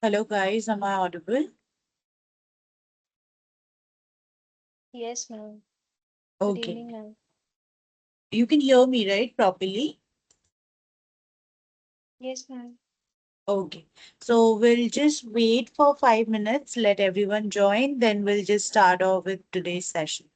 Hello guys, am I audible? Yes, ma'am. Good Okay. evening, ma'am. You can hear me, right, properly? Yes, ma'am. Okay. So we'll just wait for 5 minutes, let everyone join, then we'll just start off with today's session.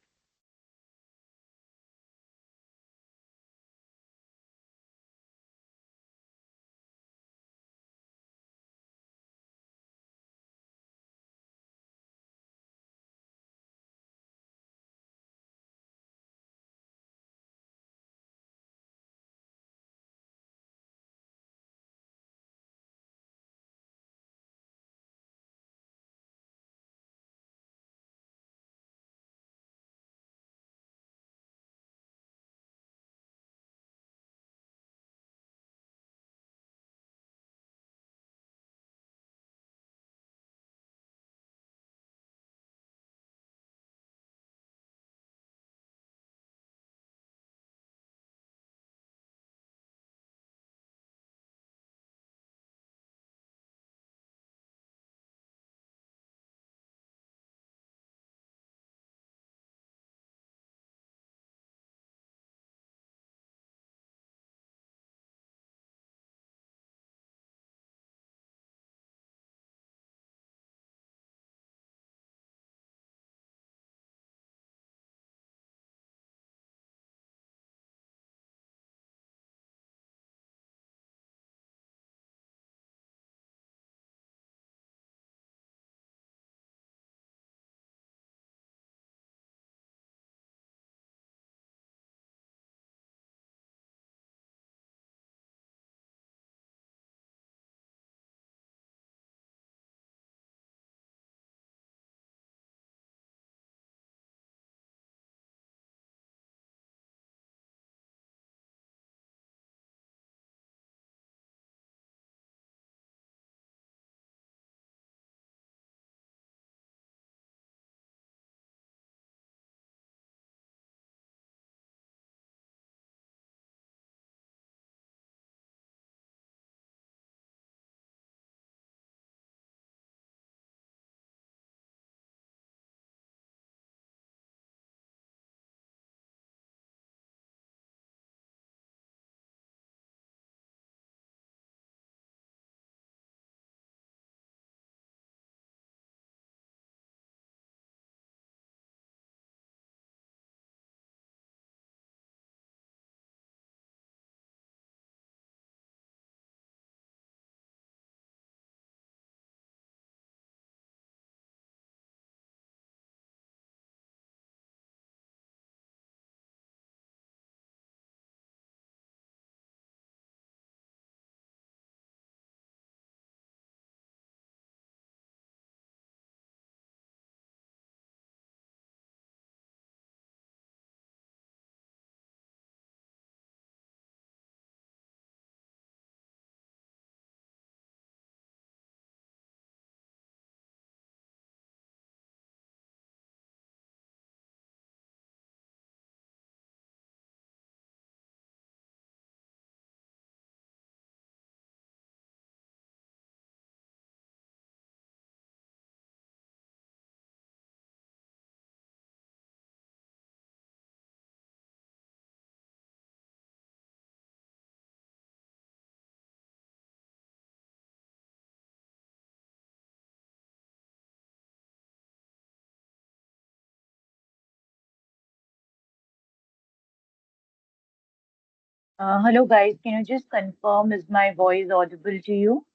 Hello guys, can you just confirm is my voice audible to you?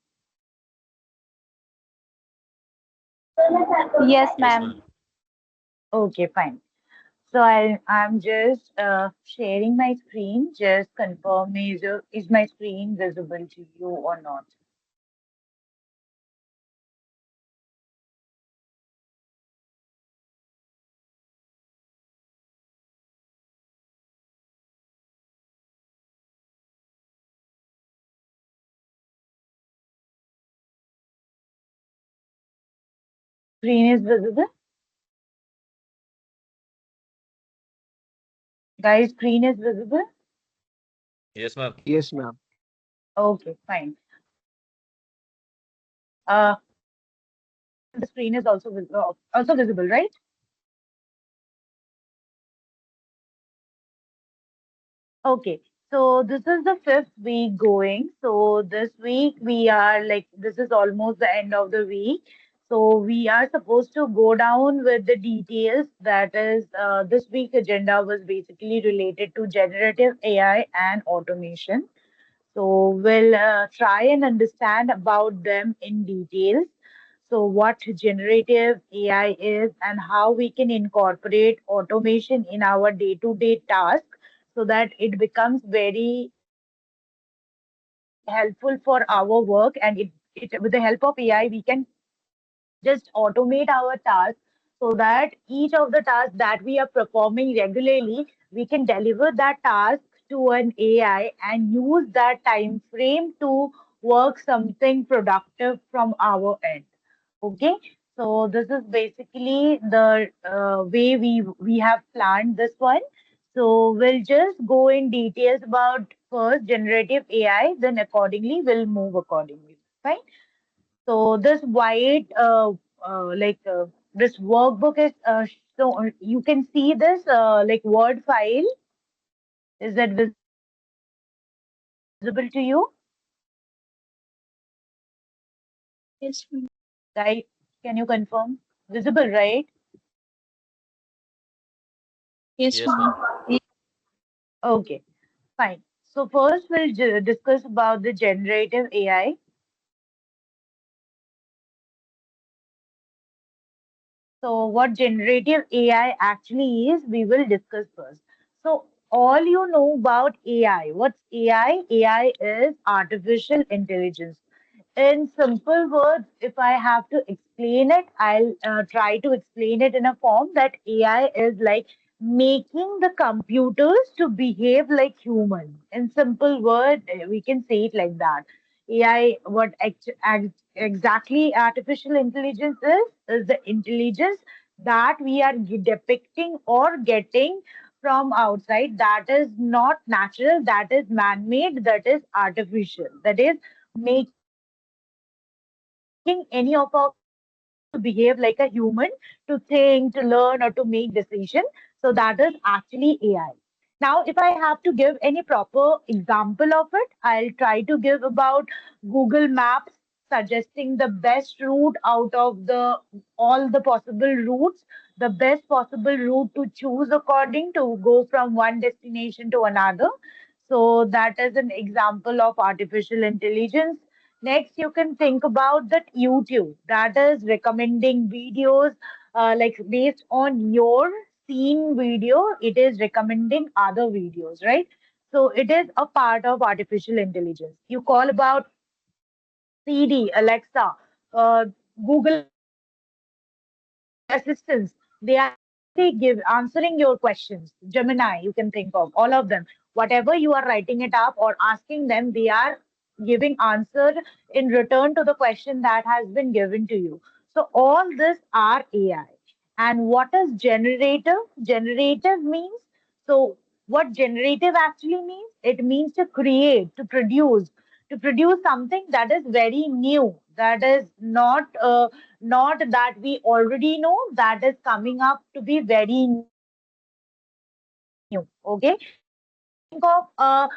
Yes, Yes, ma'am. ma'am. Okay, fine. So I'm just sharing my screen. Just confirm me is my screen visible to you or not? Screen is visible? Guys, screen is visible? Yes, ma'am. Yes, ma'am. Okay, fine. Uh, the screen is also visible, right? Okay, so this is the fifth week going. So this week we are like, this is almost the end of the week. So we are supposed to go down with the details. That is, this week agenda was basically related to generative AI and automation. So we'll try and understand about them in details. So what generative AI is and how we can incorporate automation in our day-to-day task so that it becomes very helpful for our work, and it with the help of AI we can just automate our tasks so that each of the tasks that we are performing regularly, we can deliver that task to an AI and use that time frame to work something productive from our end. Okay, so this is basically the way we have planned this one. So we'll just go in details about first generative AI, then accordingly we'll move accordingly. Fine. So this white, this workbook is so you can see this like Word file. Is that visible to you? Yes, ma'am. Guy, can you confirm? Visible, right? Yes, Yes, ma'am. ma'am. Okay, fine. So first we'll discuss about the generative AI. So, what generative AI actually is, we will discuss first. So, all you know about AI. What's AI? AI is artificial intelligence. In simple words, if I have to explain it, I'll try to explain it in a form that AI is like making the computers to behave like human. In simple word, we can say it like that. AI, what exactly artificial intelligence is the intelligence that we are depicting or getting from outside, that is not natural, that is man-made, that is artificial, that is making any of our computers to behave like a human, to think, to learn, or to make decision. So that is actually AI. Now, if I have to give any proper example of it, I'll try to give about Google Maps suggesting the best route out of the all the possible routes, the best possible route to choose according to go from one destination to another. So that is an example of artificial intelligence. Next, you can think about that YouTube, that is recommending videos like based on your seen video, it is recommending other videos, right? So it is a part of artificial intelligence. You call about CD, Alexa, Google Assistants. They are actually answering your questions. Gemini, you can think of all of them. Whatever you are writing it up or asking them, they are giving answer in return to the question that has been given to you. So all this are AI. And what is generative? Generative means, so what generative actually means? It means to create, to produce something that is very new, that is not that we already know, that is coming up to be very new. Okay, so think of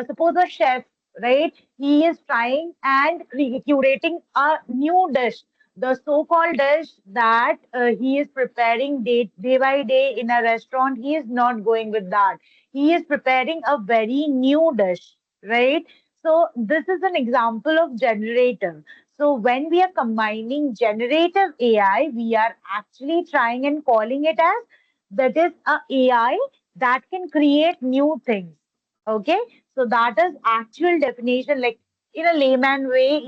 suppose a chef, right? He is trying and curating a new dish, the so-called dish that he is preparing day by day in a restaurant. He is not going with that. He is preparing a very new dish, right? So this is an example of generative. So when we are combining generative AI, we are actually trying and calling it as that is a AI that can create new things. Okay, so that is actual definition, like in a layman way,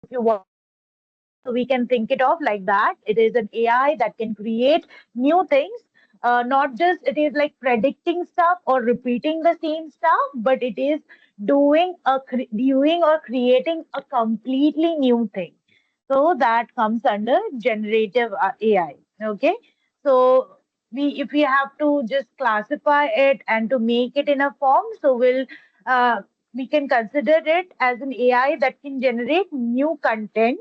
if you want to think it of like that. So we can think it of like that. It is an AI that can create new things. Not just it is like predicting stuff or repeating the same stuff, but it is doing or creating a completely new thing. So that comes under generative AI. Okay, so if we have to just classify it and to make it in a form, so we can consider it as an AI that can generate new content,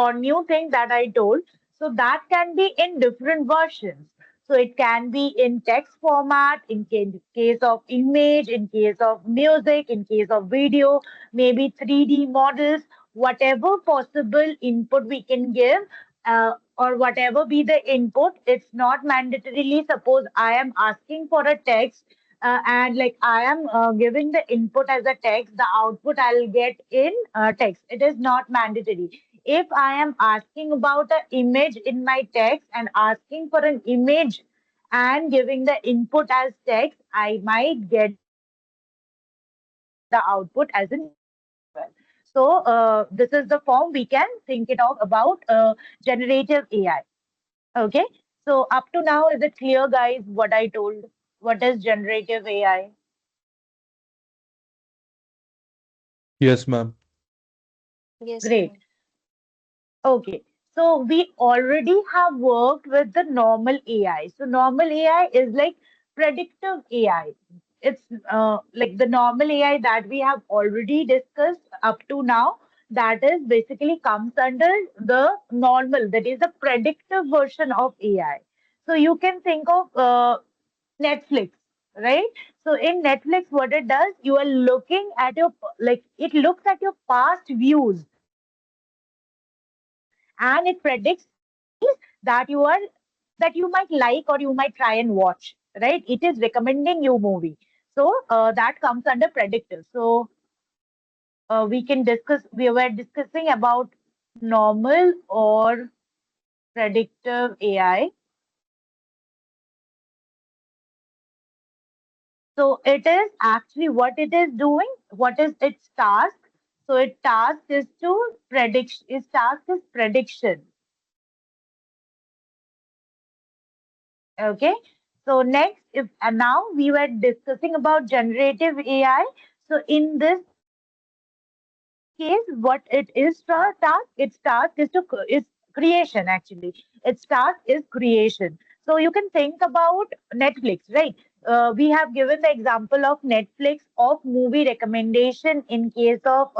or new thing that I told. So that can be in different versions. So it can be in text format, in case of image, in case of music, in case of video, maybe 3D models, whatever possible input we can give, or whatever be the input. It's not mandatorily. Suppose I am asking for a text, and like I am giving the input as a text, the output I'll get in text. It is not mandatory. If I am asking about an image in my text and asking for an image and giving the input as text, I might get the output as an image as well. So this is the form we can think it of about generative AI. Okay. So up to now, is it clear, guys, what I told? What is generative AI? Yes, ma'am. Yes, Great. ma'am. Okay, so we already have worked with the normal AI. So normal AI is like predictive AI. It's like the normal AI that we have already discussed up to now. That is basically comes under the normal. That is the predictive version of AI. So you can think of Netflix, right? So in Netflix, what it does, you are looking at your like it looks at your past views and it predicts movies that you might like or you might try and watch, right? It is recommending you movie. So that comes under predictive. So we can discuss. We were discussing about normal or predictive AI. So it is actually what it is doing. What is its task? So its task is to predict. Its task is prediction. Okay. So next, if and now we were discussing about generative AI. So in this case, what it is task? Its task is creation actually. Its task is creation. So you can think about Netflix, right? We have given the example of Netflix of movie recommendation in case of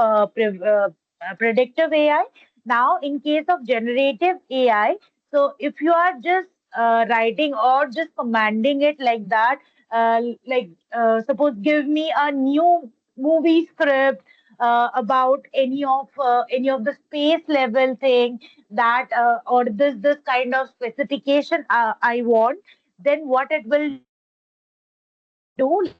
predictive AI. Now, in case of generative AI, so if you are just writing or just commanding it like that, suppose give me a new movie script about any of the space level thing that or this kind of specification I want, then what it will do, like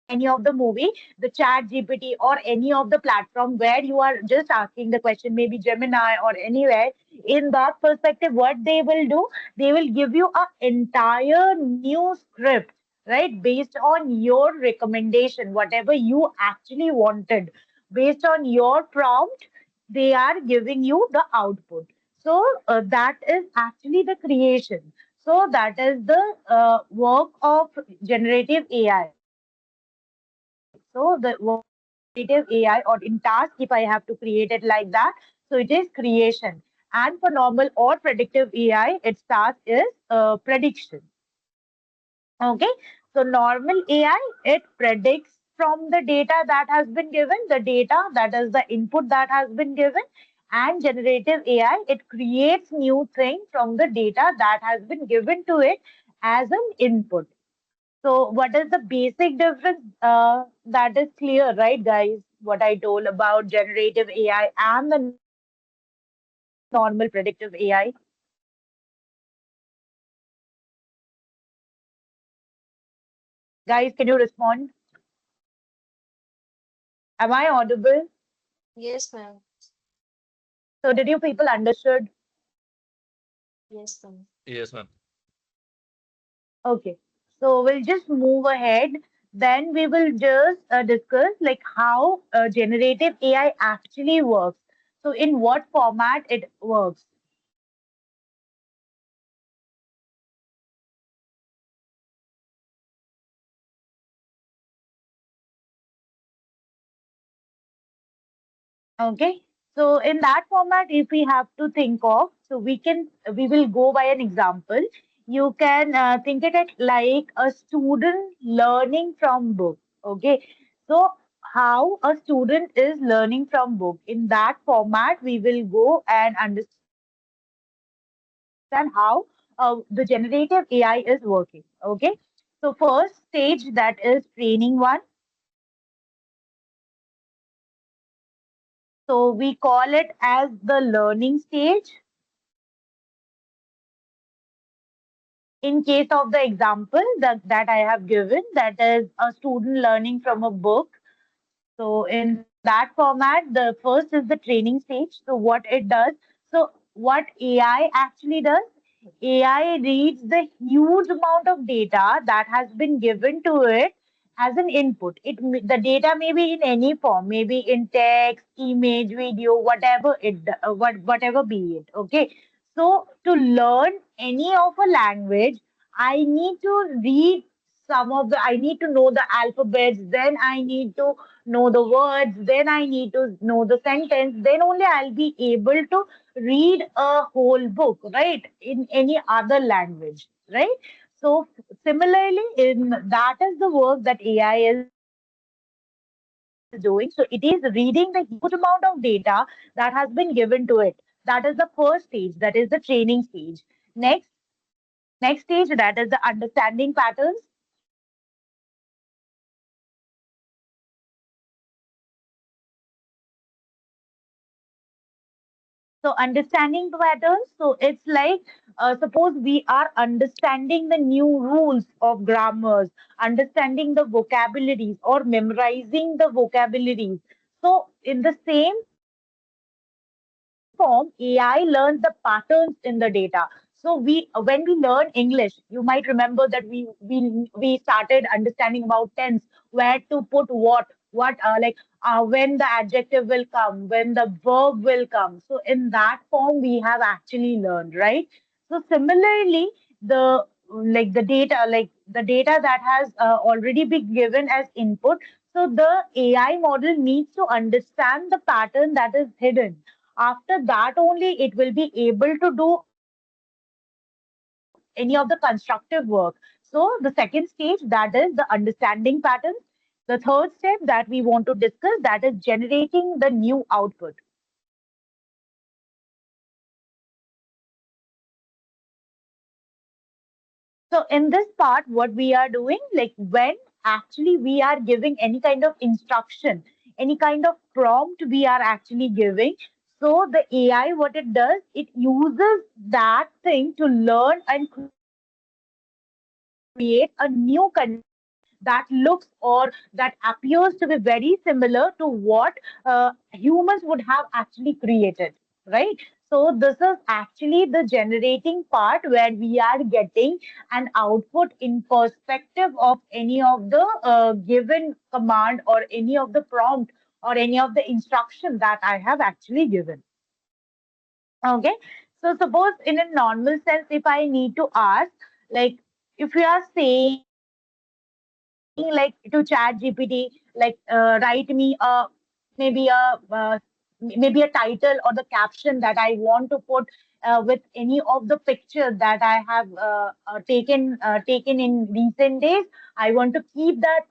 any of the movie, the chat GPT or any of the platform where you are just asking the question, maybe Gemini or anywhere, in that perspective, what they will do, they will give you a entire new script, right? Based on your recommendation, whatever you actually wanted, based on your prompt, they are giving you the output. So that is actually the creation. So that is the work of generative AI. So the work of generative AI or in task, if I have to create it like that, so it is creation. And for normal or predictive AI, its task is prediction. Okay. So normal AI, it predicts from the data that has been given, the data that is the input that has been given, and generative AI, it creates new thing from the data that has been given to it as an input. So what is the basic difference? That is clear, right, guys? What I told about generative AI and the normal predictive AI. Guys, can you respond? Am I audible? Yes, ma'am. So did you people understood? Yes, ma'am. Yes, ma'am. Okay. So we'll just move ahead. Then we will just discuss like how generative AI actually works. So in what format it works. Okay. So in that format, if we have to think of, so we will go by an example. You can think it at like a student learning from book. Okay. So how a student is learning from book. In that format, we will go and understand how the generative AI is working. Okay. So first stage, that is training one. So we call it as the learning stage. In case of the example that I have given, that is a student learning from a book. So in that format, the first is the training stage. So what it does, so what AI actually does, AI reads the huge amount of data that has been given to it as an input. The data may be in any form, maybe in text, image, video, whatever be it. Okay. So to learn any of a language, I need to read I need to know the alphabets, then I need to know the words, then I need to know the sentence, then only I'll be able to read a whole book, right? In any other language, right? So similarly, in that is the work that AI is doing. So it is reading the huge amount of data that has been given to it. That is the first stage, that is the training stage. Next, next stage, that is the understanding patterns. So understanding patterns, so it's like suppose we are understanding the new rules of grammars, understanding the vocabularies or memorizing the vocabularies. So in the same form, AI learns the patterns in the data. So when we learn English, you might remember that we started understanding about tense, where to put when the adjective will come, when the verb will come. So in that form, we have actually learned, right? So similarly, the the data that has already been given as input. So the AI model needs to understand the pattern that is hidden. After that, only it will be able to do any of the constructive work. So the second stage, that is the understanding patterns. The third step that we want to discuss, that is generating the new output. So in this part, what we are doing, like when actually we are giving any kind of instruction, any kind of prompt we are actually giving. So the AI, what it does, it uses that thing to learn and create a new content that looks or that appears to be very similar to what humans would have actually created, right? So this is actually the generating part where we are getting an output in perspective of any of the given command or any of the prompt or any of the instruction that I have actually given. Okay. So suppose in a normal sense, if I need to ask, like if you are saying like to chat GPT, like write me maybe maybe a title or the caption that I want to put with any of the pictures that I have taken in recent days. I want to put that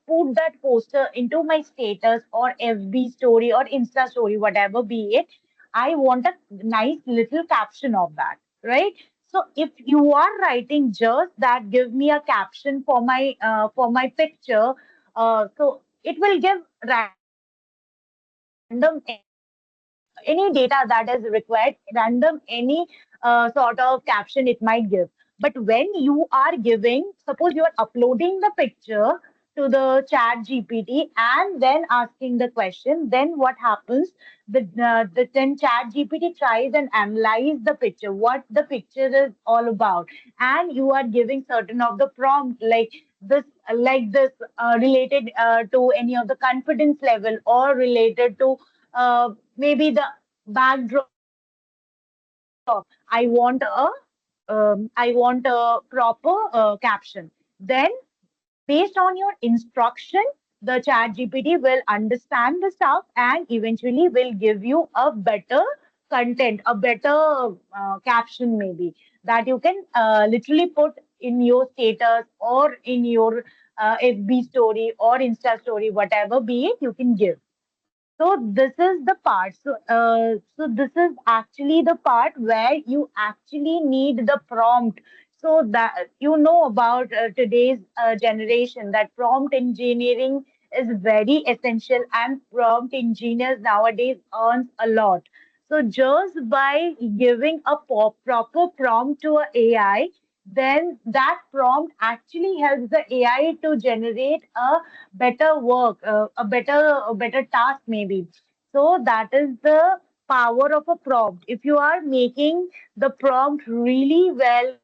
poster into my status or FB story or Insta story, whatever be it. I want a nice little caption of that, right? So if you are writing just that, give me a caption for my picture. So it will give random any data that is required, random any sort of caption it might give. But when you are giving, suppose you are uploading the picture to the chat GPT and then asking the question, then what happens? Then chat GPT tries and analyze the picture, what the picture is all about, and you are giving certain of the prompt like this related to any of the confidence level or related to maybe the backdrop. I want a proper caption. Then based on your instruction, the chat GPT will understand the stuff and eventually will give you a better content, a better caption maybe that you can literally put in your status or in your FB story or Insta story, whatever be it, you can give. So this is the part. So this is actually the part where you actually need the prompt. So that you know about today's generation that prompt engineering is very essential, and prompt engineers nowadays earns a lot. So just by giving a proper prompt to a AI, then that prompt actually helps the AI to generate a better work, a better task maybe. So that is the power of a prompt. If you are making the prompt really well,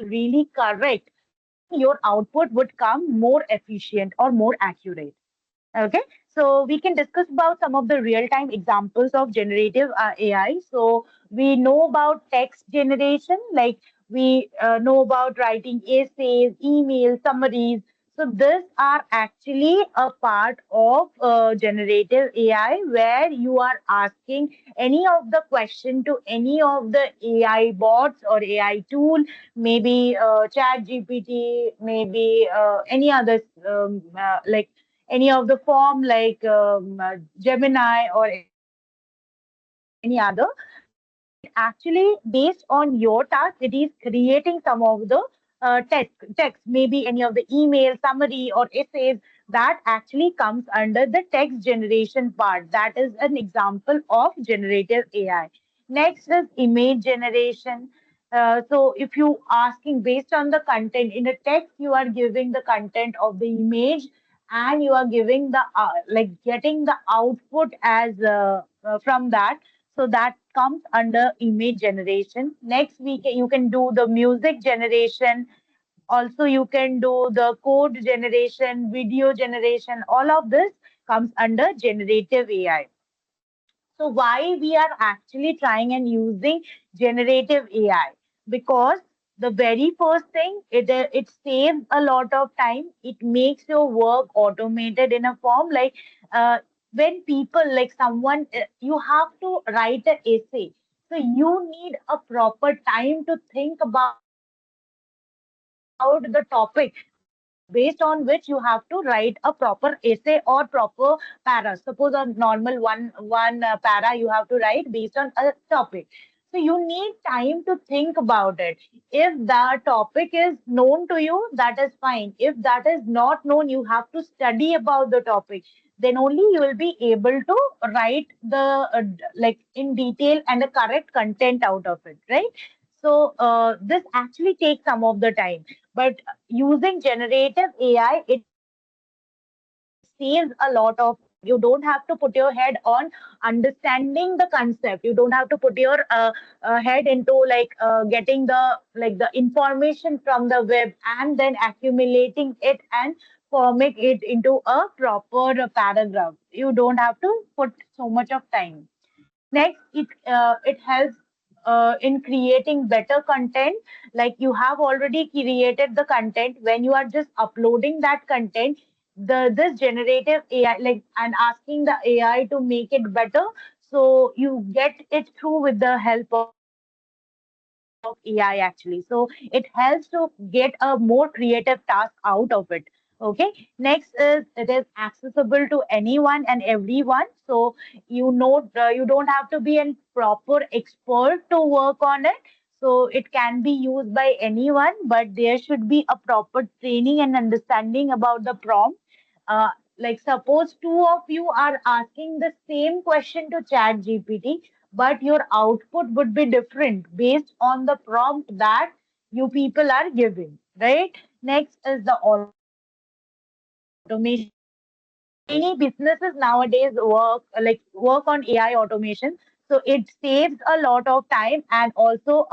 really correct, then your output would come more efficient or more accurate. Okay, so we can discuss about some of the real-time examples of generative AI. So we know about text generation, like we know about writing essays, emails, summaries. So these are actually a part of generative AI where you are asking any of the question to any of the AI bots or AI tool, maybe Chat GPT, maybe any other like any of the form like Gemini or any other. And actually, based on your task, it is creating some of the text, maybe any of the email, summary, or essays that actually comes under the text generation part. That is an example of generative AI. Next is image generation. So if you asking based on the content in the text, you are giving the content of the image, and you are giving the like getting the output as from that. So that comes under image generation. Next, you can do the music generation. Also, you can do the code generation, video generation. All of this comes under generative AI. So why we are actually trying and using generative AI? Because the very first thing, it saves a lot of time. It makes your work automated in a form like when people like someone you have to write an essay. So you need a proper time to think about the topic based on which you have to write a proper essay or proper para. Suppose a normal one para you have to write based on a topic. So you need time to think about it. If the topic is known to you, that is fine. If that is not known, you have to study about the topic. Then only you will be able to write the like in detail and the correct content out of it, right? So this actually takes some of the time, but using generative AI, it saves a lot of time. You don't have to put your head on understanding the concept. You don't have to put your head into getting the information from the web and then accumulating it and forming it into a proper paragraph. You don't have to put so much of time. Next, it helps in creating better content. Like you have already created the content, when you are just uploading that content, this generative AI like and asking the AI to make it better. So you get it through with the help of AI actually. So it helps to get a more creative task out of it. Okay. Next is it is accessible to anyone and everyone. So you don't have to be a proper expert to work on it. So it can be used by anyone, but there should be a proper training and understanding about the prompt. Like suppose two of you are asking the same question to Chat GPT, but your output would be different based on the prompt that you people are giving, right? Next is the automation. So many businesses nowadays work on AI automation. So it saves a lot of time and also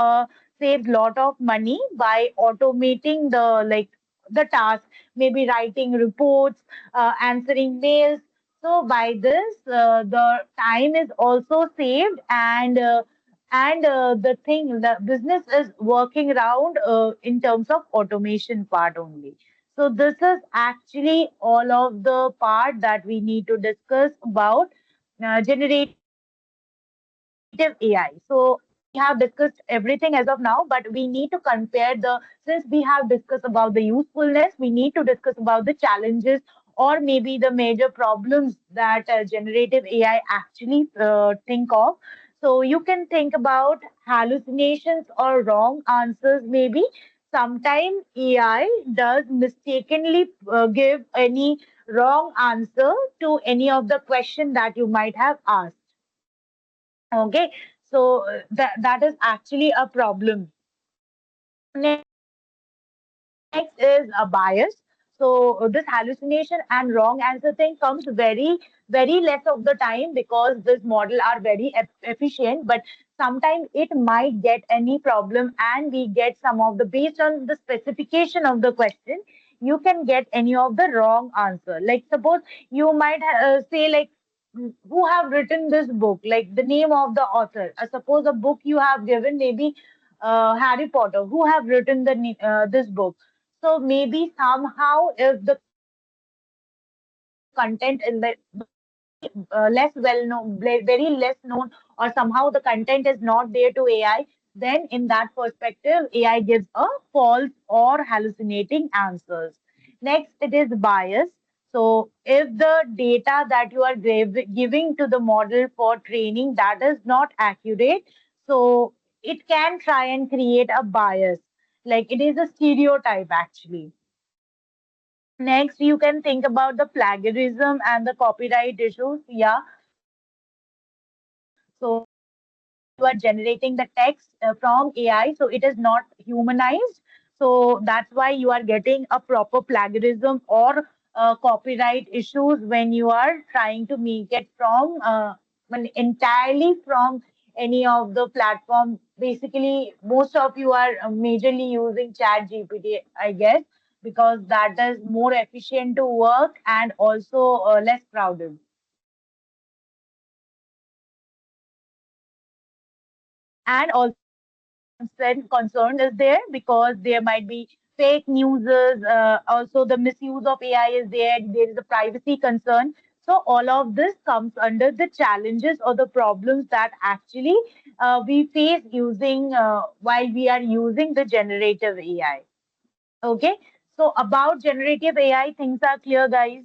saves lot of money by automating the task, maybe writing reports, answering mails. So by this, the time is also saved, and the business is working around in terms of automation part only. So this is actually all of the part that we need to discuss about generative AI. So any other questions? have discussed everything as of now, but we need to compare since we have discussed about the usefulness, we need to discuss about the challenges or maybe the major problems that generative AI actually think of. So you can think about hallucinations or wrong answers, maybe. Sometimes AI does mistakenly give any wrong answer to any of the question that you might have asked. Okay, so that is actually a problem. Next is a bias. So this hallucination and wrong answer thing comes very less of the time because this model are very efficient, but sometimes it might get any problem and we get some of the based on the specification of the question, you can get any of the wrong answer. Like suppose you might say like who have written this book, like the name of the author. Suppose a book you have given, maybe Harry Potter. Who have written this book? So maybe somehow, if the content in the very less well known, very less known, or somehow the content is not there to AI, then in that perspective, AI gives a false or hallucinating answers. Next, it is bias. So, if the data that you are giving to the model for training that is not accurate, so it can try and create a bias. Like it is a stereotype actually. Next, you can think about the plagiarism and the copyright issues. Yeah. So when you are generating the text from AI, so it is not humanized. So that's why you are getting a proper plagiarism or copyright issues when you are trying to make it from entirely from any of the platform. Basically, most of you are majorly using Chat GPT, I guess, because that is more efficient to work and also less crowded. And also the privacy concern is there because there might be fake news. Also, the misuse of AI is there. There is a privacy concern. So all of this comes under the challenges or the problems that actually we face using while we are using the generative AI. Okay. So about generative AI, things are clear, guys.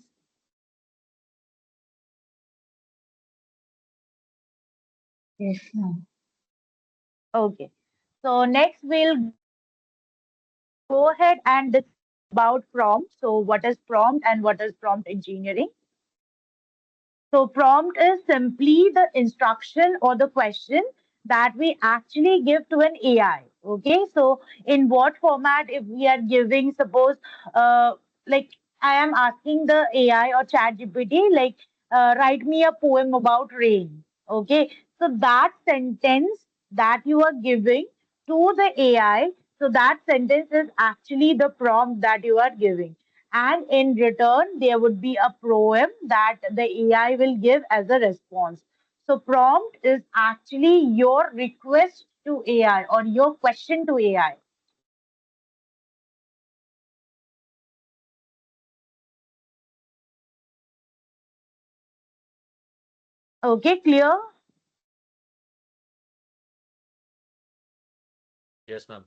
Yes, ma'am. Okay. So next we'll go ahead and discuss about prompt. So what is prompt and what is prompt engineering? So prompt is simply the instruction or the question that we actually give to an AI. Okay, so in what format, if we are giving, suppose, like I am asking the AI or Chat GPT, like write me a poem about rain. Okay, so that sentence that you are giving to the AI, so that sentence is actually the prompt that you are giving, and in return there would be a poem that the AI will give as a response. So prompt is actually your request to AI or your question to AI. Okay, clear? Yes, ma'am.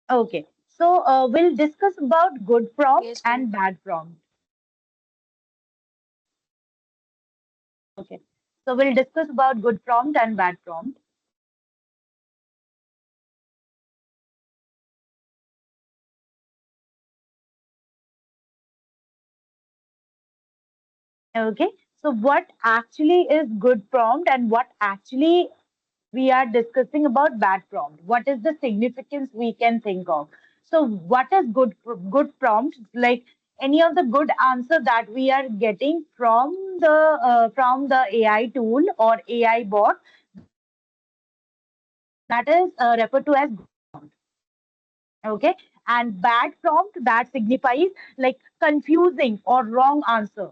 Okay. So we'll discuss about good prompt Yes, and ma'am. bad prompt. Okay. So we'll discuss about good prompt and bad prompt. Okay. So what actually is good prompt and what actually we are discussing about bad prompt. What is the significance we can think of? So, what is good prompt? Like any of the good answer that we are getting from the AI tool or AI bot, that is referred to as good prompt. Okay, and bad prompt that signifies like confusing or wrong answer.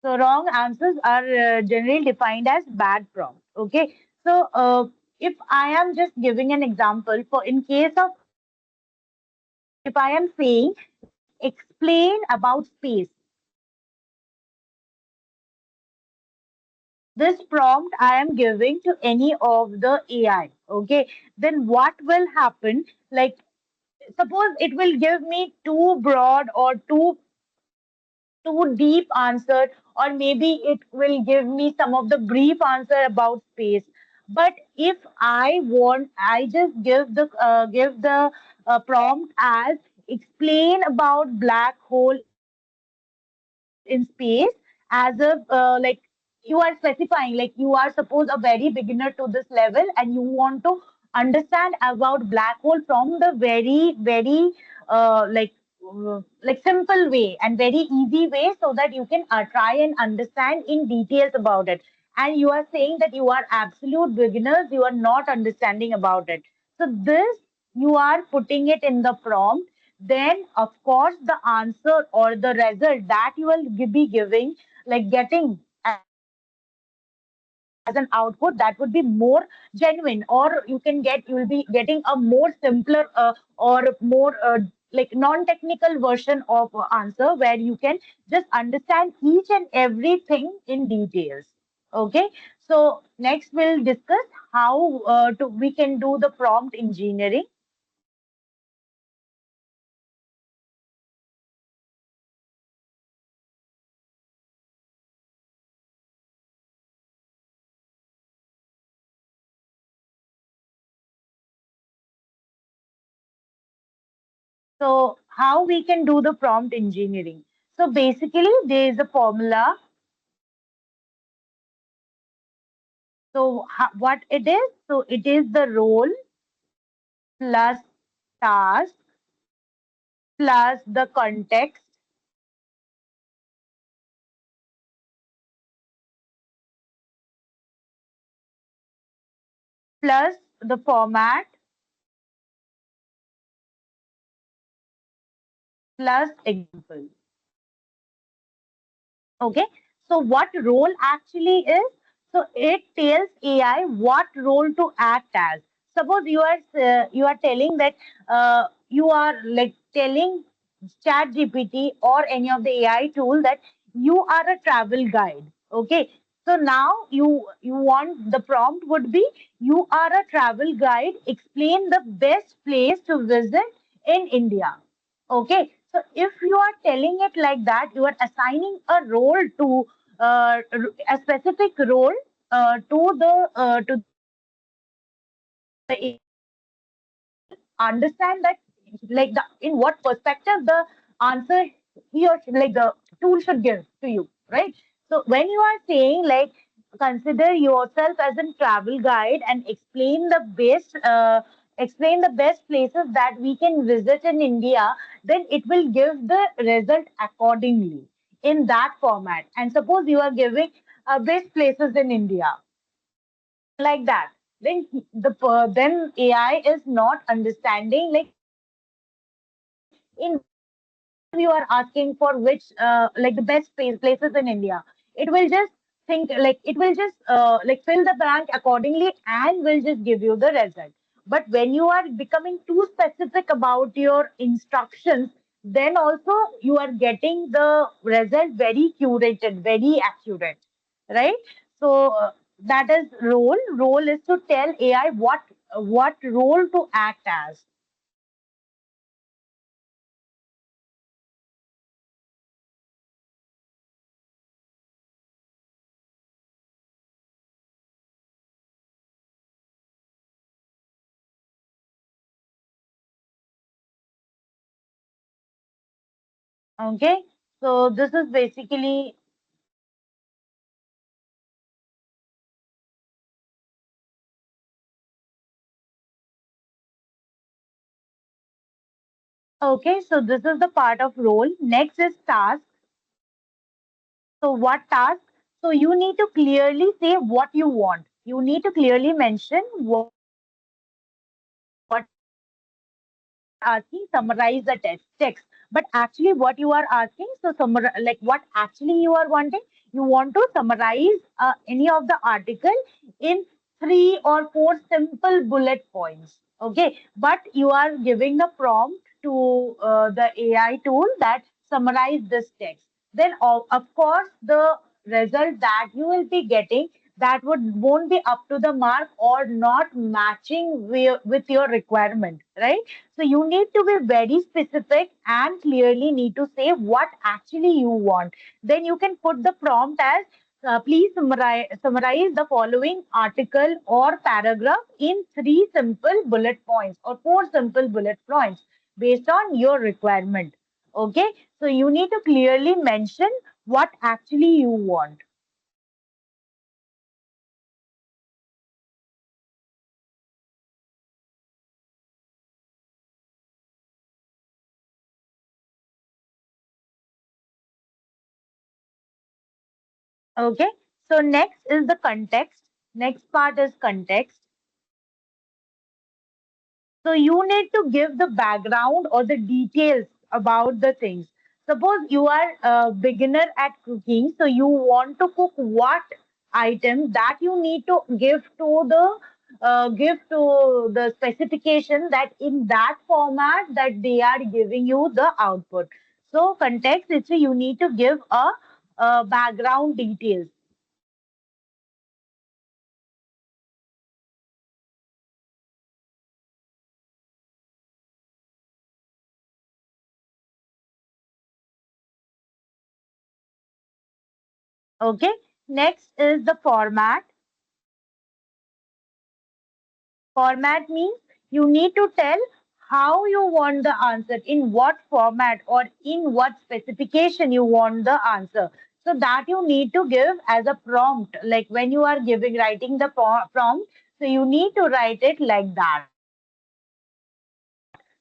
So wrong answers are generally defined as bad prompt. Okay. So if I am just giving an example for in case of if I am saying like explain about space, this prompt I am giving to any of the AI, okay, then what will happen? Like suppose it will give me too broad or too deep answer, or maybe it will give me some of the brief answer about space. But if I want, I just give the prompt as explain about black hole in space, as if like you are specifying, like you are suppose a very beginner to this level and you want to understand about black hole from the very like simple way and very easy way, so that you can try and understand in details about it. And you are saying that you are absolute beginners, you are not understanding about it. So this, you are putting it in the prompt, then of course the answer or the result that you will be giving, like getting as an output, that would be more genuine, or you can get, you will be getting a more simpler or more like non-technical version of answer, where you can just understand each and everything in details. Okay, so next we'll discuss how we can do the prompt engineering. So how we can do the prompt engineering? So basically there is a formula. So what it is? So it is the role plus task plus the context plus the format plus example. Okay. So what role actually is? So it tells AI what role to act as. Suppose you are telling that you are like telling Chat GPT or any of the AI tool that you are a travel guide. Okay. So now you want the prompt would be, you are a travel guide. Explain the best place to visit in India. Okay, so if you are telling it like that, you are assigning a role to a specific role to the AI, then the AI will understand that, like the in what perspective the answer he or like the tool should give to you, right? So when you are saying like consider yourself as a travel guide and explain the best places that we can visit in India, then it will give the result accordingly in that format. And suppose you are giving best places in India, like that, then then AI is not understanding like in which perspective you are asking for which like the best places in India. It will just think like it will just like fill the blank accordingly and will just give you the result. But when you are becoming too specific about your instructions, then also you are getting the result very curated, very accurate, right? So that is role. Role is to tell AI what role to act as. Okay, so this is basically okay. So this is the part of role. Next is task. So what task? So you need to clearly say what you want. You need to clearly mention what you are asking. Suppose you are asking summarize the text, but actually what you are asking, so like what actually you are wanting, you want to summarize any of the article in three or four simple bullet points. Okay, but you are giving the prompt to the AI tool that summarize this text. Then, of course, the result that you will be getting that would won't be up to the mark or not matching with your requirement, right? So you need to be very specific and clearly need to say what actually you want. Then you can put the prompt as please summarize the following article or paragraph in three simple bullet points or four simple bullet points based on your requirement. Okay, so you need to clearly mention what actually you want. Okay, so next is the context. Next part is context. So you need to give the background or the details about the things. Suppose you are a beginner at cooking, so you want to cook what item that you need to give to the specification that in that format that they are giving you the output. So context is you need to give a background details. Okay. Next is the format. Format means you need to tell how you want the answer, in what format or in what specification you want the answer. So that you need to give as a prompt. Like when you are writing the prompt, so you need to write it like that.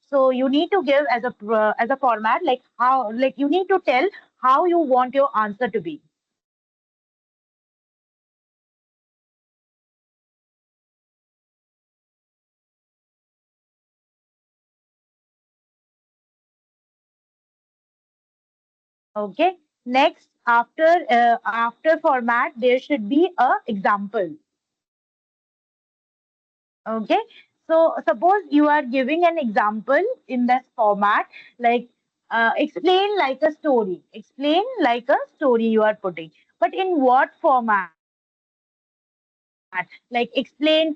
So you need to give as a format, like how, like you need to tell how you want your answer to be. Okay. Next, after format, there should be a example. Okay. So suppose you are giving an example in this format, like explain like a story. Explain like a story you are putting. But in what format? Like explain,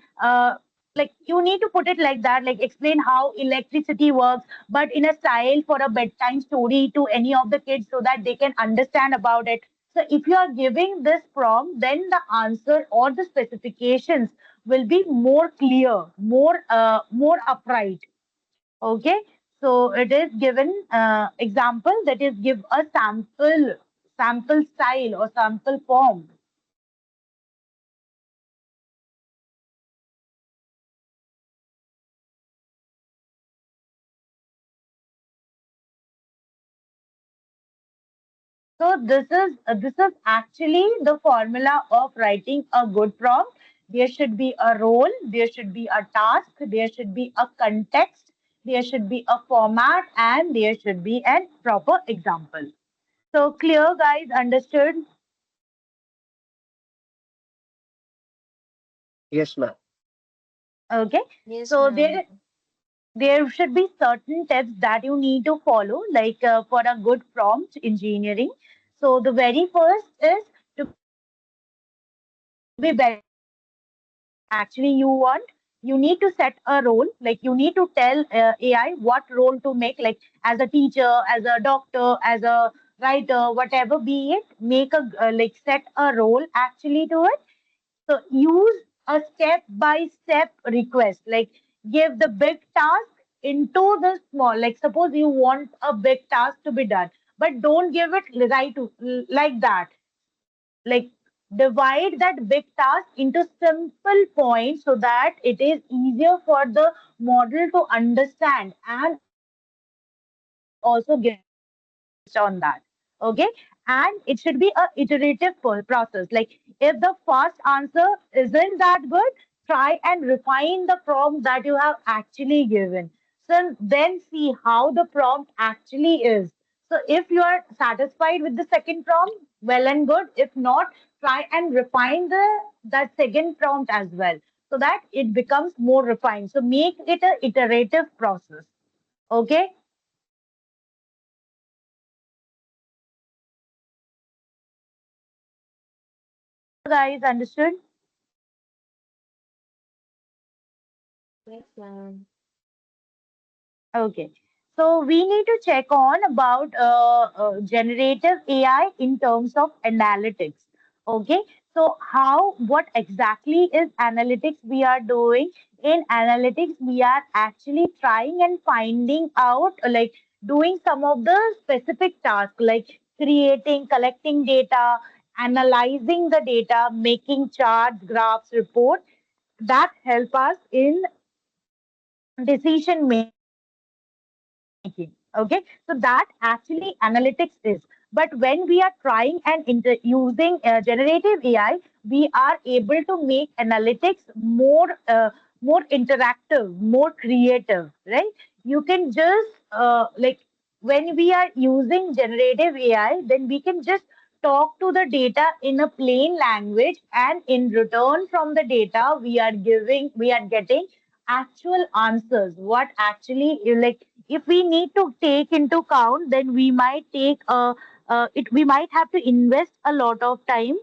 like you need to put it like that, like explain how electricity works, but in a style for a bedtime story to any of the kids so that they can understand about it. So if you are giving this prompt, then the answer or the specifications will be more clear, more upright. Okay, so it is given example, that is give a sample style or sample form. So this is actually the formula of writing a good prompt. There should be a role, there should be a task, there should be a context, there should be a format, and there should be a proper example. So clear, guys, understood? Yes, ma'am. Okay. Yes, So ma'am. there should be certain steps that you need to follow, like for a good prompt engineering. So the very first is to be very clear what actually you want. You need to set a role, like you need to tell AI what role to make, like as a teacher, as a doctor, as a writer, whatever be it. Make a like set a role actually to it. So use a step by step request, like give the big task into the small. Like suppose you want a big task to be done, but don't give it like that. Like divide that big task into simple points so that it is easier for the model to understand and also give you the answer based on that. Okay, and it should be a iterative process. Like if the first answer isn't that good, try and refine the prompt that you have actually given. So then see how the prompt actually is. So if you are satisfied with the second prompt, well and good. If not, try and refine the that second prompt as well. so that it becomes more refined. So make it an iterative process. Okay. Guys, understood? Yes, ma'am. Okay. So we need to check on about generative AI in terms of analytics. Okay. So what exactly is analytics we are doing? In analytics, we are actually trying and finding out, like doing some of the specific tasks, like creating, collecting data, analyzing the data, making charts, graphs, reports that help us in decision making. Okay, so that actually analytics is. But when we are trying and using generative AI, we are able to make analytics more interactive, more creative, right? You can just like when we are using generative AI, then we can just talk to the data in a plain language, and in return from the data, we are getting actual answers. What actually, like, if we need to take into account, then we might take we might have to invest a lot of time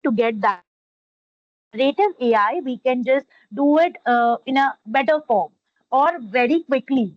to get that answer. But with generative AI, we can just do it in a better form or very quickly.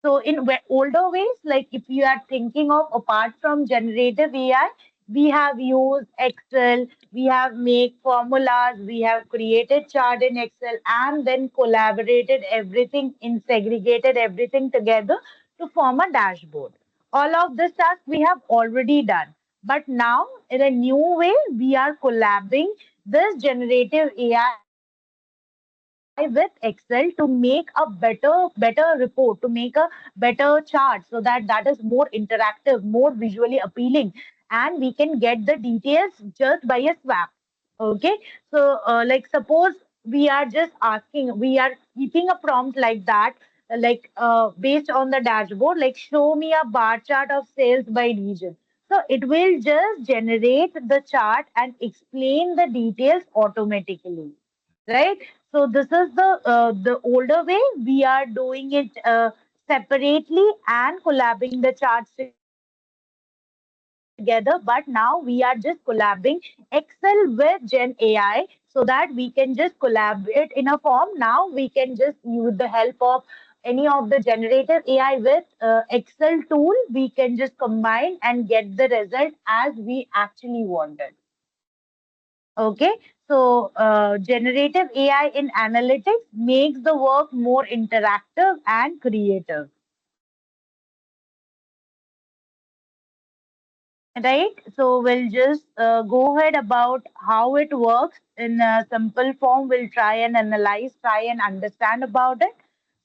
So in older ways, like if you are thinking of apart from generative AI, we have used Excel, we have made formulas, we have created chart in Excel, and then collaborated everything in segregated everything together to form a dashboard. All of this task we have already done. But now in a new way, we are collabing this generative AI with Excel to make a better report, to make a better chart, so that is more interactive, more visually appealing, and we can get the details just by a swap. Okay. So like suppose we are just asking, we are keeping a prompt like that, like based on the dashboard, like show me a bar chart of sales by region. So it will just generate the chart and explain the details automatically, right? So this is the older way. We are doing it separately and collabing the charts together. But now we are just collabing Excel with Gen AI so that we can just collaborate in a form. Now we can just use the help of any of the generative AI with Excel tool. We can just combine and get the result as we actually wanted. Okay, so generative AI in analytics makes the work more interactive and creative, right? So we'll just go ahead about how it works in a simple form. We'll try and analyze, try and understand about it.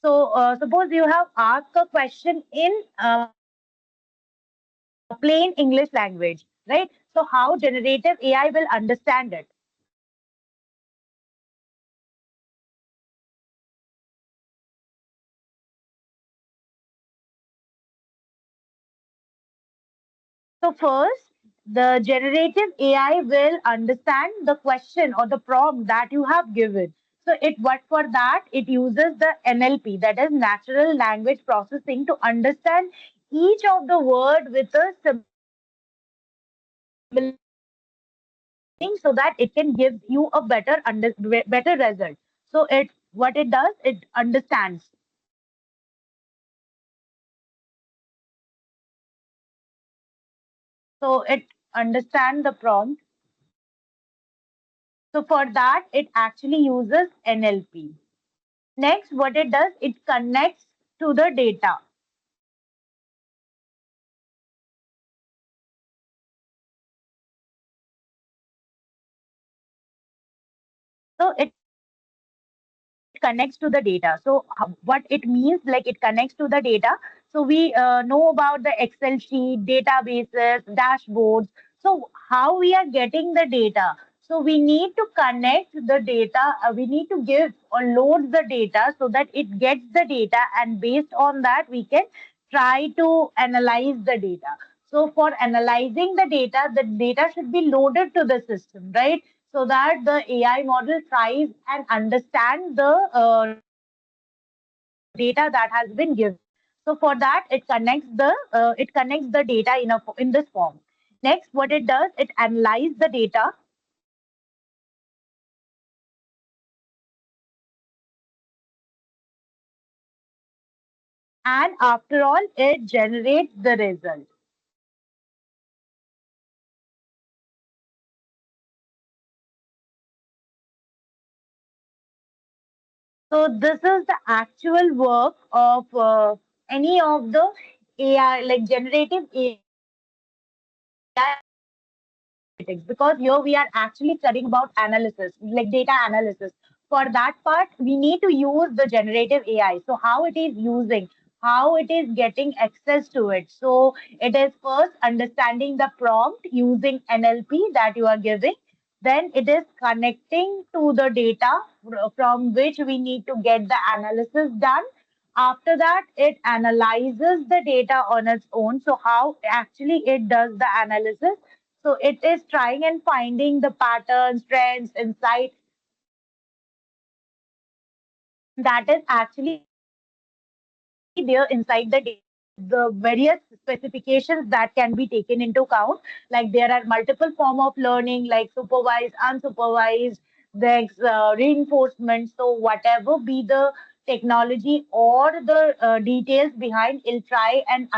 So suppose you have asked a question in plain English language, right? So how generative AI will understand it? So first, the generative AI will understand the question or the prompt that you have given. So it what for that it uses the NLP, that is natural language processing, to understand each of the word with a similar meaning, so that it can give you a better result. So it what it does, it understands. So it understands the prompt. So for that, it actually uses NLP. Next, what it does, it connects to the data. So it connects to the data. So what it means, like it connects to the data. So we know about the Excel sheet, databases, dashboards. So how we are getting the data? So we need to connect the data. We need to give or load the data so that it gets the data, and based on that, we can try to analyze the data. So for analyzing the data should be loaded to the system, right? so that the AI model tries and understand the data that has been given. So for that, it connects the data in this form. Next, what it does, it analyzes the data, and after all, it generates the result. So this is the actual work of any of the AI, like generative AI analytics, because here we are actually studying about analysis, like data analysis. For that part, we need to use the generative AI. So how it is using, how it is getting access to it. So it is first understanding the prompt using NLP that you are giving. Then it is connecting to the data from which we need to get the analysis done. After that, it analyzes the data on its own. So how actually it does the analysis? So it is trying and finding the patterns, trends, insight that is actually there inside the data. The various specifications that can be taken into account, like there are multiple form of learning, like supervised, unsupervised, there's reinforcement. So whatever be the technology or the details behind, it'll try and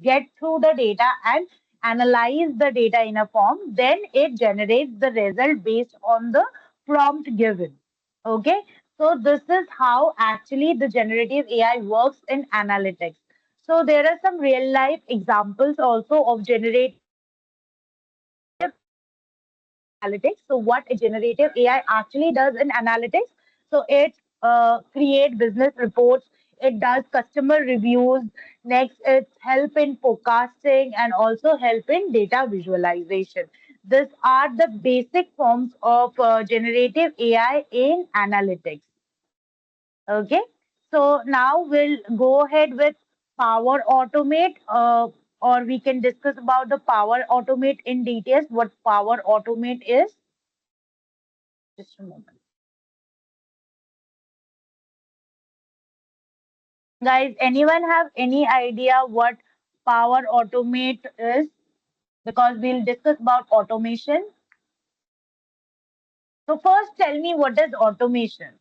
get through the data and analyze the data in a form. Then it generates the result based on the prompt given. Okay, so this is how actually the generative AI works in analytics. So there are some real life examples also of generative AI in analytics. So what a generative AI actually does in analytics? So it create business reports, it does customer reviews, next it's help in forecasting and also help in data visualization. These are the basic forms of generative AI in analytics. Okay, so now we'll go ahead with Power Automate, or we can discuss about the Power Automate in details. What Power Automate is? Just a moment, guys. Anyone have any idea what Power Automate is? Because we'll discuss about automation. So first, tell me what is automation.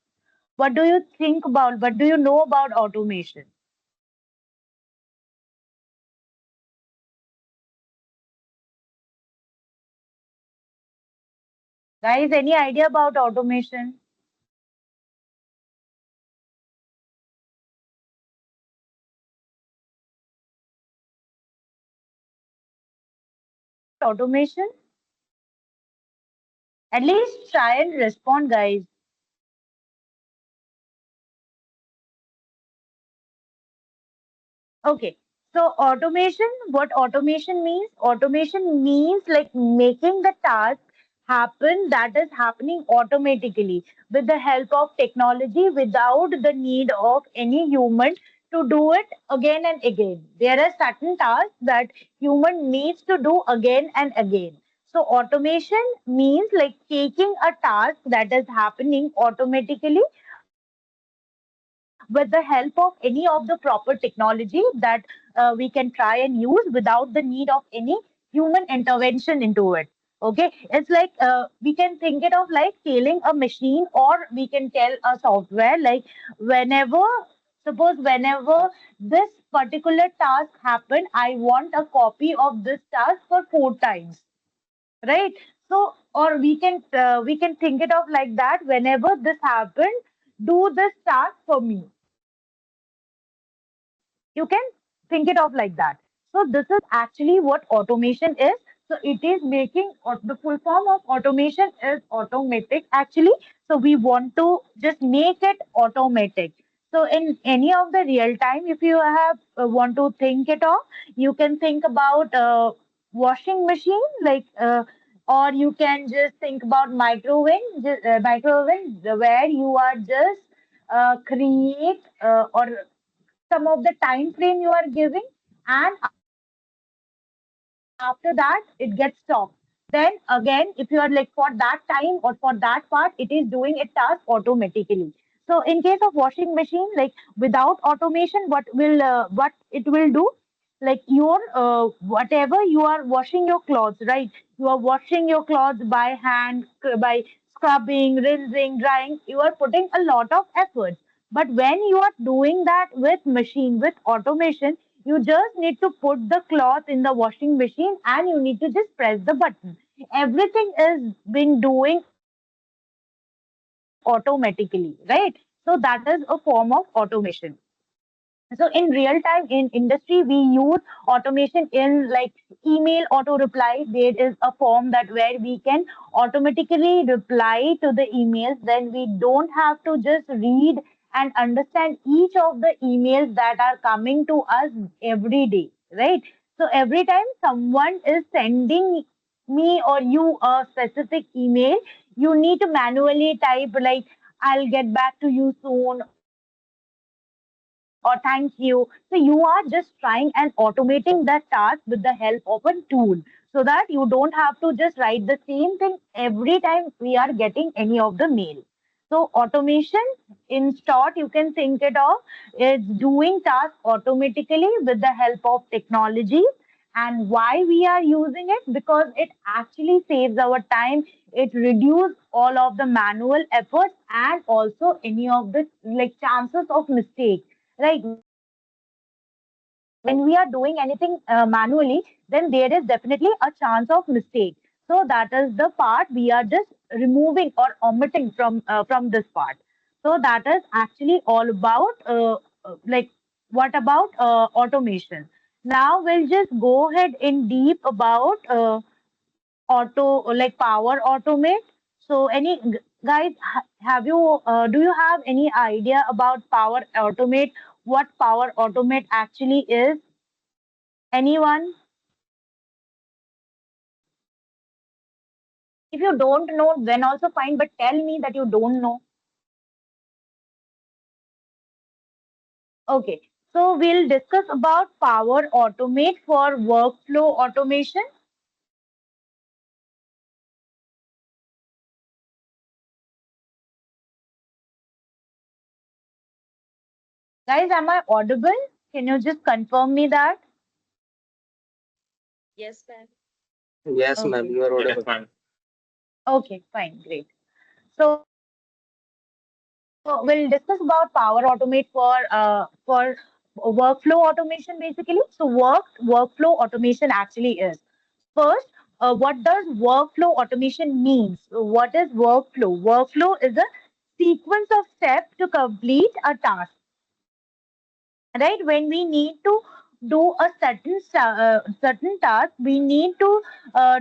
What do you think about? What do you know about automation, guys? Any idea about automation? Automation? At least try and respond, guys. Okay. So what automation means like making the task happen that is happening automatically with the help of technology without the need of any human to do it again and again. There are certain tasks that human needs to do again and again. So automation means like taking a task that is happening automatically with the help of any of the proper technology that we can try and use without the need of any human intervention into it. Okay, it's like we can think it of like telling a machine, or we can tell a software like whenever, suppose whenever this particular task happened, I want a copy of this task for 4 times, right? So or we can think it of like that, whenever this happened, do this task for me. You can think it of like that. So this is actually what automation is. So it is making, or the full form of automation is automatic actually. So we want to just make it automatic. So in any of the real time, if you have want to think it of, you can think about washing machine, like or you can just think about microwave, where you are just create or some of the time frame you are giving, and after that it gets stopped. That is the then again, if you are like for that time or for that part, it is doing a task automatically. So in case of washing machine, like without automation, what it will do? Like your whatever you are washing your clothes, right? You are washing your clothes by hand, by scrubbing, rinsing, drying. You are putting a lot of effort. But when you are doing that with machine, with automation, you just need to put the cloth in the washing machine and you need to just press the button. Everything is being doing automatically, right? So that is a form of automation. So in real time in industry, we use automation in like email auto reply. There is a form that where we can automatically reply to the emails. Then we don't have to just read and understand each of the emails that are coming to us every day, right? So every time someone is sending me or you a specific email, you need to manually type like I'll get back to you soon or thank you. So you are just trying and automating that task with the help of a tool so that you don't have to just write the same thing every time we are getting any of the mail. So automation, in short, you can think it of is doing tasks automatically with the help of technology. And why we are using it? Because it actually saves our time. It reduces all of the manual efforts and also any of the like chances of mistake. Like when we are doing anything manually, then there is definitely a chance of mistake. So that is the part we are just removing or omitting from this part. So that is actually all about like what about automation. Now we'll just go ahead in deep about auto like power automate. So any guys have you do you have any idea about power automate? What power automate actually is? Anyone? If you don't know, then also fine, but tell me that you don't know. Okay. So we'll discuss about power automate for workflow automation. Guys, am I audible? Can you just confirm me that? Yes, ma'am. Yes, ma'am, Okay. you are Yes, audible. ma'am. Okay, fine, great. So we'll discuss about power automate for workflow automation basically. So workflow automation actually is. So first, what does workflow automation means? So what is workflow? Workflow is a sequence of steps to complete a task, right? When we need to do a certain task, we need to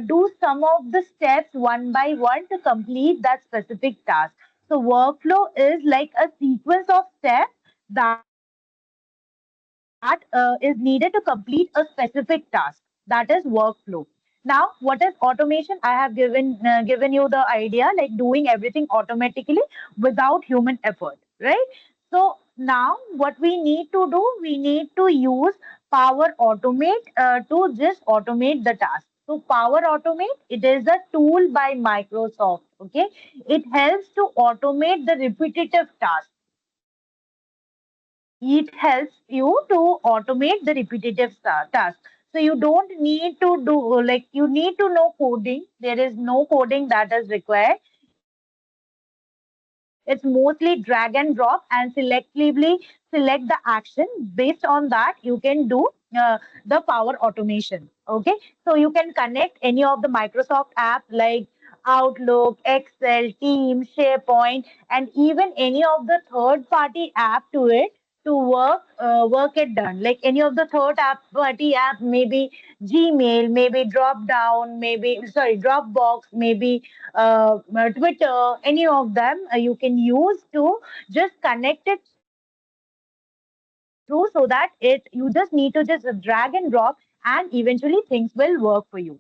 do some of the steps one by one to complete that specific task. So workflow is like a sequence of steps that is needed to complete a specific task. That is workflow. Now, what is automation? I have given you the idea like doing everything automatically without human effort, right? So now what we need to do, we need to use Power Automate to just automate the task. So Power Automate, it is a tool by Microsoft. Okay, it helps to automate the repetitive task. It helps you to automate the repetitive task. So you don't need to do like you need to know coding. There is no coding that is required. It's mostly drag and drop and selectively select the action. Based on that, you can do the power automation. Okay, so you can connect any of the Microsoft apps like Outlook, Excel, Teams, SharePoint, and even any of the third party app to it to work it done. Like any of the third app party app, maybe Gmail, maybe Dropdown, maybe sorry Dropbox, maybe Twitter, any of them you can use to just connect it through so that it you just need to just drag and drop and eventually things will work for you.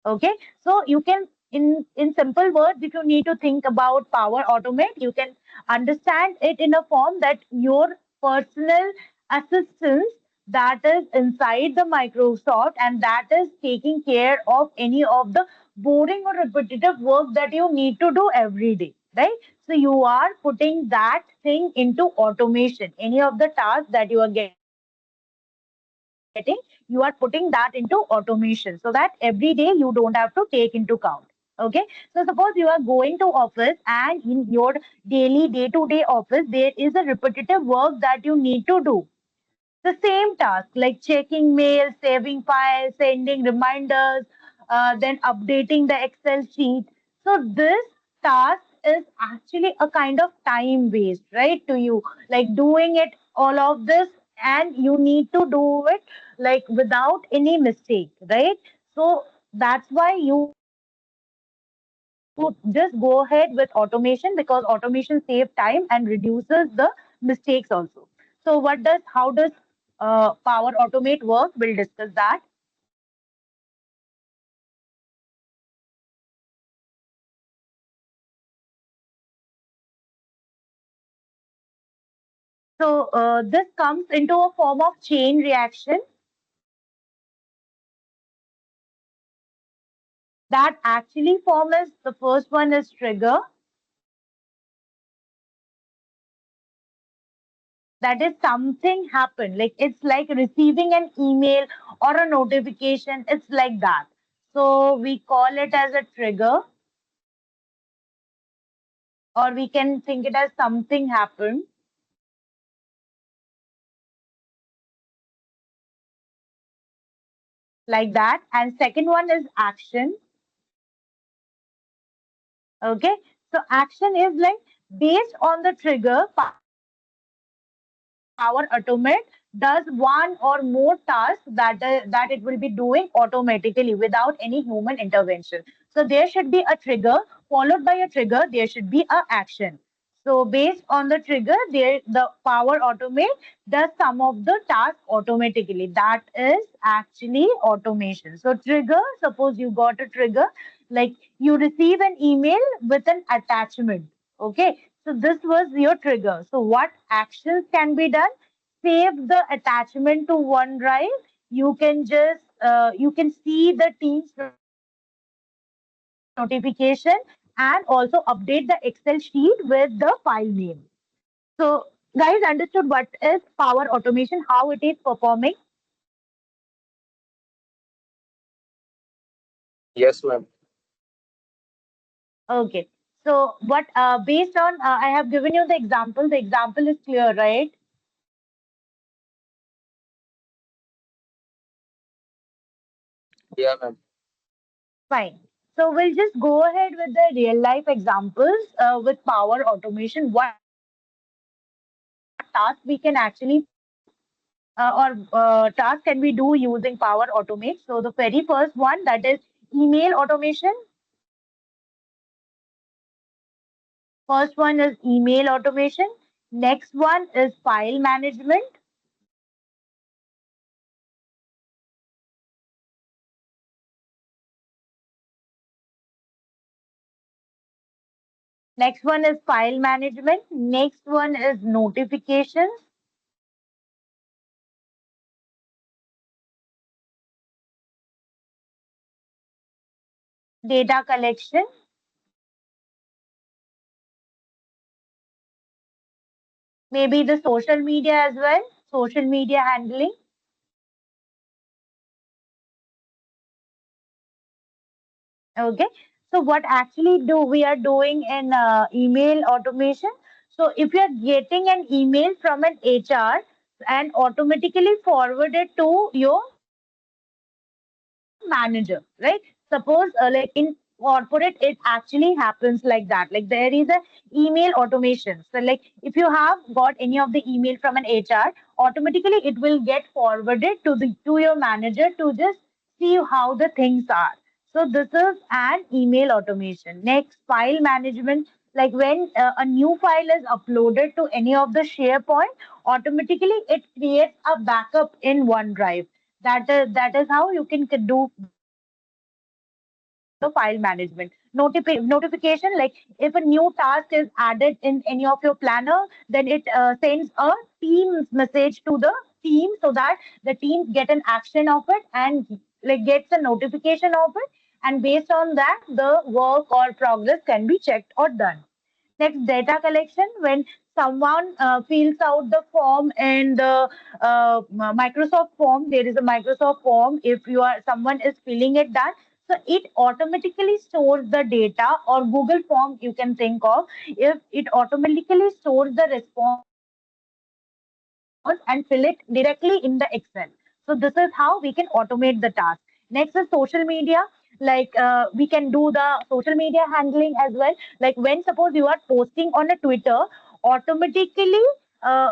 Okay, so you can in simple words, if you need to think about power automate, you can understand it in a form that your personal assistance that is inside the Microsoft and that is taking care of any of the boring or repetitive work that you need to do every day, right? So you are putting that thing into automation. Any of the tasks that you are getting, you are putting that into automation so that every day you don't have to take into count. Okay. So suppose you are going to office and in your daily day-to-day office, there is a repetitive work that you need to do. The same task like checking mail, saving files, sending reminders, then updating the Excel sheet. So this task is actually a kind of time waste, right? To you, like doing it all of this, and you need to do it like without any mistake, right? So that's why you just go ahead with automation, because automation saves time and reduces the mistakes also. So how does Power Automate work? We'll discuss that. So this comes into a form of chain reaction. That actually form is, the first one is trigger. That is something happened. Like it's like receiving an email or a notification. It's like that. So we call it as a trigger, or we can think it as something happened, like that. And second one is action. Okay. So action is like based on the trigger, Power Automate does one or more tasks that it will be doing automatically without any human intervention. So there should be a trigger, followed by a trigger, there should be a action. So based on the trigger, there the Power Automate does some of the tasks automatically. That is actually automation. So trigger, suppose you got a trigger, like you receive an email with an attachment. Okay, so this was your trigger. So what actions can be done? Save the attachment to OneDrive. You can just you can see the Teams notification and also update the Excel sheet with the file name. So guys, understood what is Power Automation, how it is performing? Yes, ma'am. Okay. So what based on I have given you the example. The example is clear, right? Yeah, ma'am. Fine. So we'll just go ahead with the real life examples with Power Automation. What task we can actually task can we do using Power Automate? So the very first one, that is email automation. First one is email automation. Next one is file management. Next one is file management. Next one is notifications, data collection, maybe the social media as well, social media handling. Okay. So what actually do we are doing in email automation? So if you are getting an email from an HR and automatically forward it to your manager, right? Suppose like in corporate, it actually happens like that. Like there is a email automation. So like if you have got any of the email from an HR, automatically it will get forwarded to your manager to just see how the things are. So this is an email automation. Next, file management. Like when a new file is uploaded to any of the SharePoint, automatically it creates a backup in OneDrive. That is how you can do the file management. Notification, like if a new task is added in any of your planner, then it sends a Teams message to the team so that the teams get an action of it and like gets a notification of it, and based on that, the work or progress can be checked or done. Next, data collection. When someone fills out the form in the Microsoft form, there is a Microsoft form. If you are someone is filling it that, so it automatically stores the data, or Google form you can think of. If it automatically stores the response and fill it directly in the Excel. So this is how we can automate the task. Next is social media. We can do the social media handling as well. Like when suppose you are posting on a Twitter, automatically uh,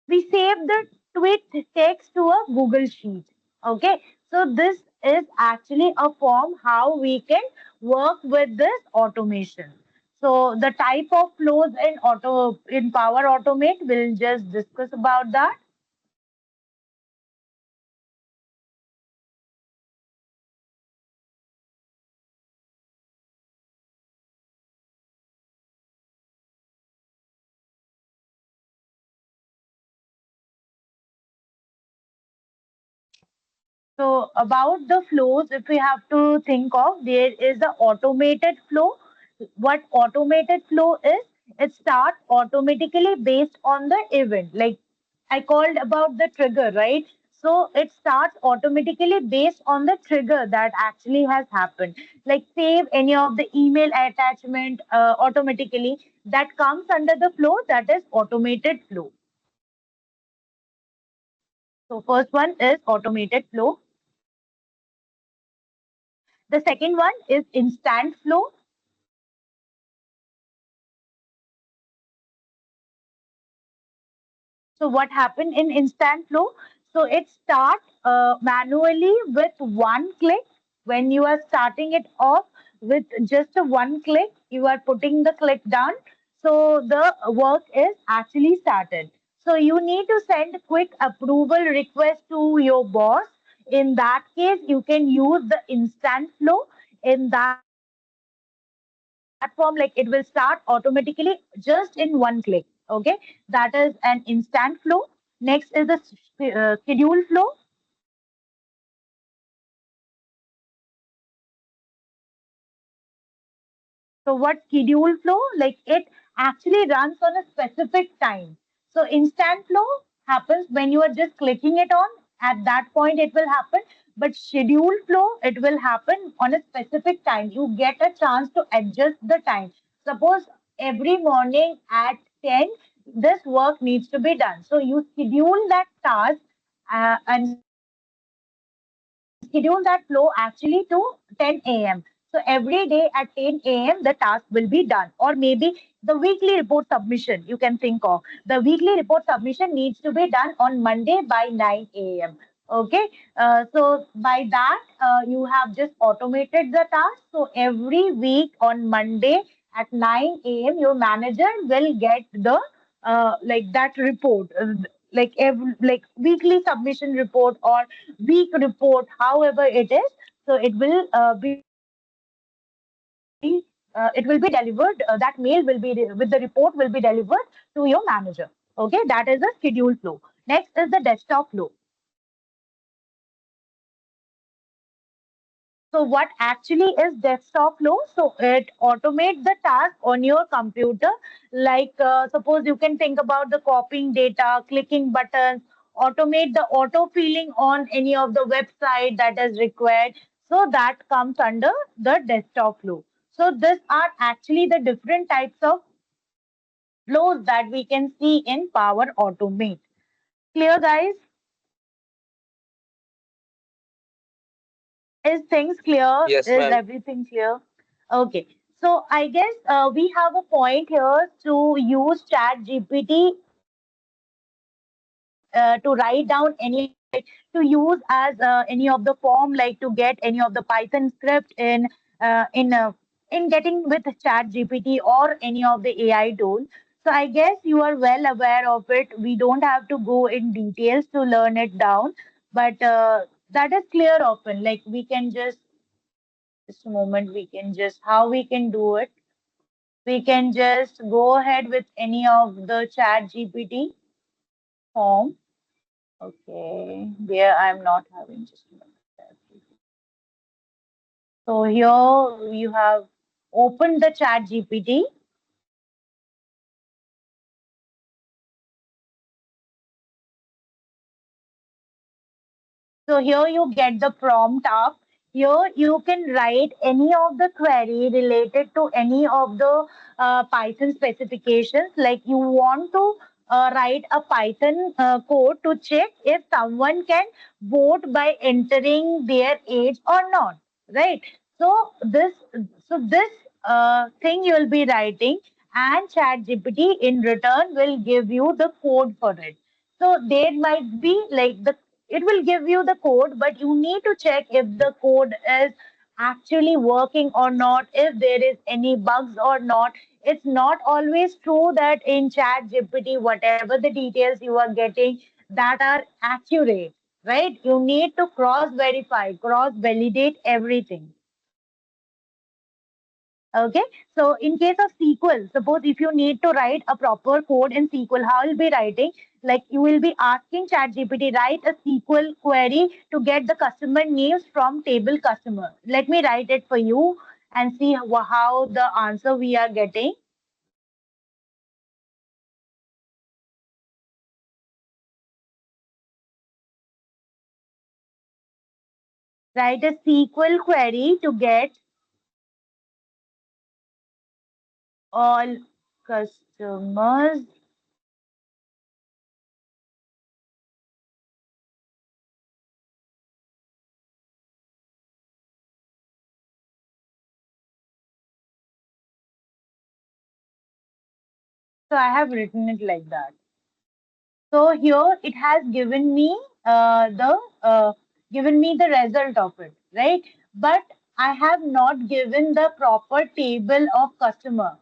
we save the tweet text to a Google Sheet. Okay, so this is actually a form how we can work with this automation. So the type of flows in Power Automate, we'll just discuss about that. So about the flows, if we have to think of, there is the automated flow. What automated flow is, it starts automatically based on the event. Like I called about the trigger, right? So it starts automatically based on the trigger that actually has happened. Like save any of the email attachment automatically. That comes under the flow, that is automated flow. So first one is automated flow. The second one is instant flow. So what happened in instant flow? So it starts manually with one click. When you are starting it off with just a one click, you are putting the click down. So the work is actually started. So you need to send quick approval request to your boss. In that case, you can use the instant flow. In that form, like it will start automatically just in one click. Okay, that is an instant flow. Next is the schedule flow. So what schedule flow? Like it actually runs on a specific time. So instant flow happens when you are just clicking it on. At that point, it will happen. But schedule flow, it will happen on a specific time. You get a chance to adjust the time. Suppose every morning at 10, this work needs to be done. So you schedule that task and schedule that flow actually to 10 a.m. So every day at 10 a.m., the task will be done. Or maybe the weekly report submission, you can think of. The weekly report submission needs to be done on Monday by 9 a.m. Okay, so by that, you have just automated the task. So every week on Monday at 9 a.m., your manager will get the like that report, like every like weekly submission report or week report, however it is. So it will be delivered. That mail will be with the report will be delivered to your manager. Okay, that is a schedule flow. Next is the desktop flow. So what actually is desktop flow? So it automates the task on your computer. Like suppose you can think about the copying data, clicking buttons, automate the auto filling on any of the website that is required. So that comes under the desktop flow. So these are actually the different types of flows that we can see in Power Automate. Clear, guys? Is things clear? Yes, Is ma'am. everything clear? Okay. So I guess we have a point here to use Chat GPT to write down any of like to use as any of the form, like to get any of the Python script uh, in uh, in getting with Chat GPT or any of the AI tool. So I guess you are well aware of it. We don't have to go in details to learn it down, but that is clear often. Like we can just a moment, we can just how we can do it. We can just go ahead with any of the Chat GPT form. Okay, there I'm not having just a minute. So here you have opened the chat GPT. So here you get the prompt up. Here you can write any of the query related to any of the Python specifications. Like you want to write a Python code to check if someone can vote by entering their age or not, right? So this thing you will be writing, and ChatGPT in return will give you the code for it. So there might be like the it will give you the code, but you need to check if the code is actually working or not, if there is any bugs or not. It's not always true that in chat GPT whatever the details you are getting that are accurate, right? You need to cross verify, cross validate everything. Okay, so in case of SQL, suppose if you need to write a proper code in SQL, how you'll be writing? Like you will be asking ChatGPT, write a SQL query to get the customer names from table customer. Let me write it for you and see how the answer we are getting. Write a SQL query to get all customers. So I have written it like that. So here it has the given me the result of it, right? But I have not given the proper table of customer.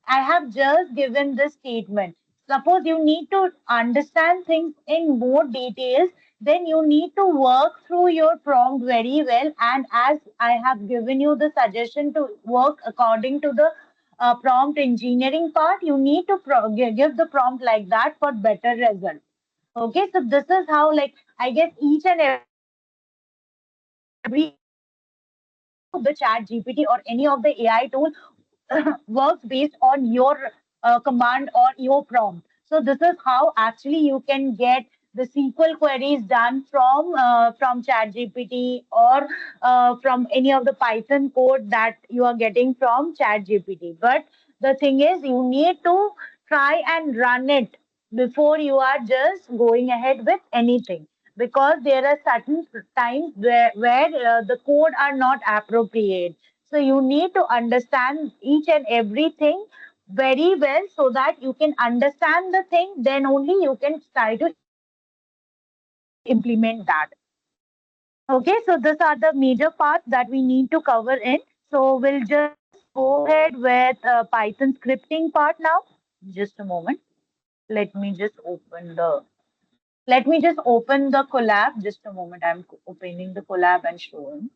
I have just given the statement. Suppose you need to understand things in more details, then you need to work through your prompt very well. And as I have given you the suggestion to work according to the prompt engineering part, you need to give the prompt like that for better result. Okay, so this is how, like, I guess each and every AI tool works based on your command or your prompt. So this is how actually you can get the SQL queries done from ChatGPT or from any of the Python code that you are getting from ChatGPT. But the thing is, you need to try and run it before you are just going ahead with anything, because there are certain times where the code are not appropriate. So you need to understand each and everything very well so that you can understand the thing, then only you can try to implement that. Okay, so these are the major parts that we need to cover in. So we'll just go ahead with Python scripting part now. Just a moment. Let me just open the collab. Just a moment. I'm opening the collab and showing.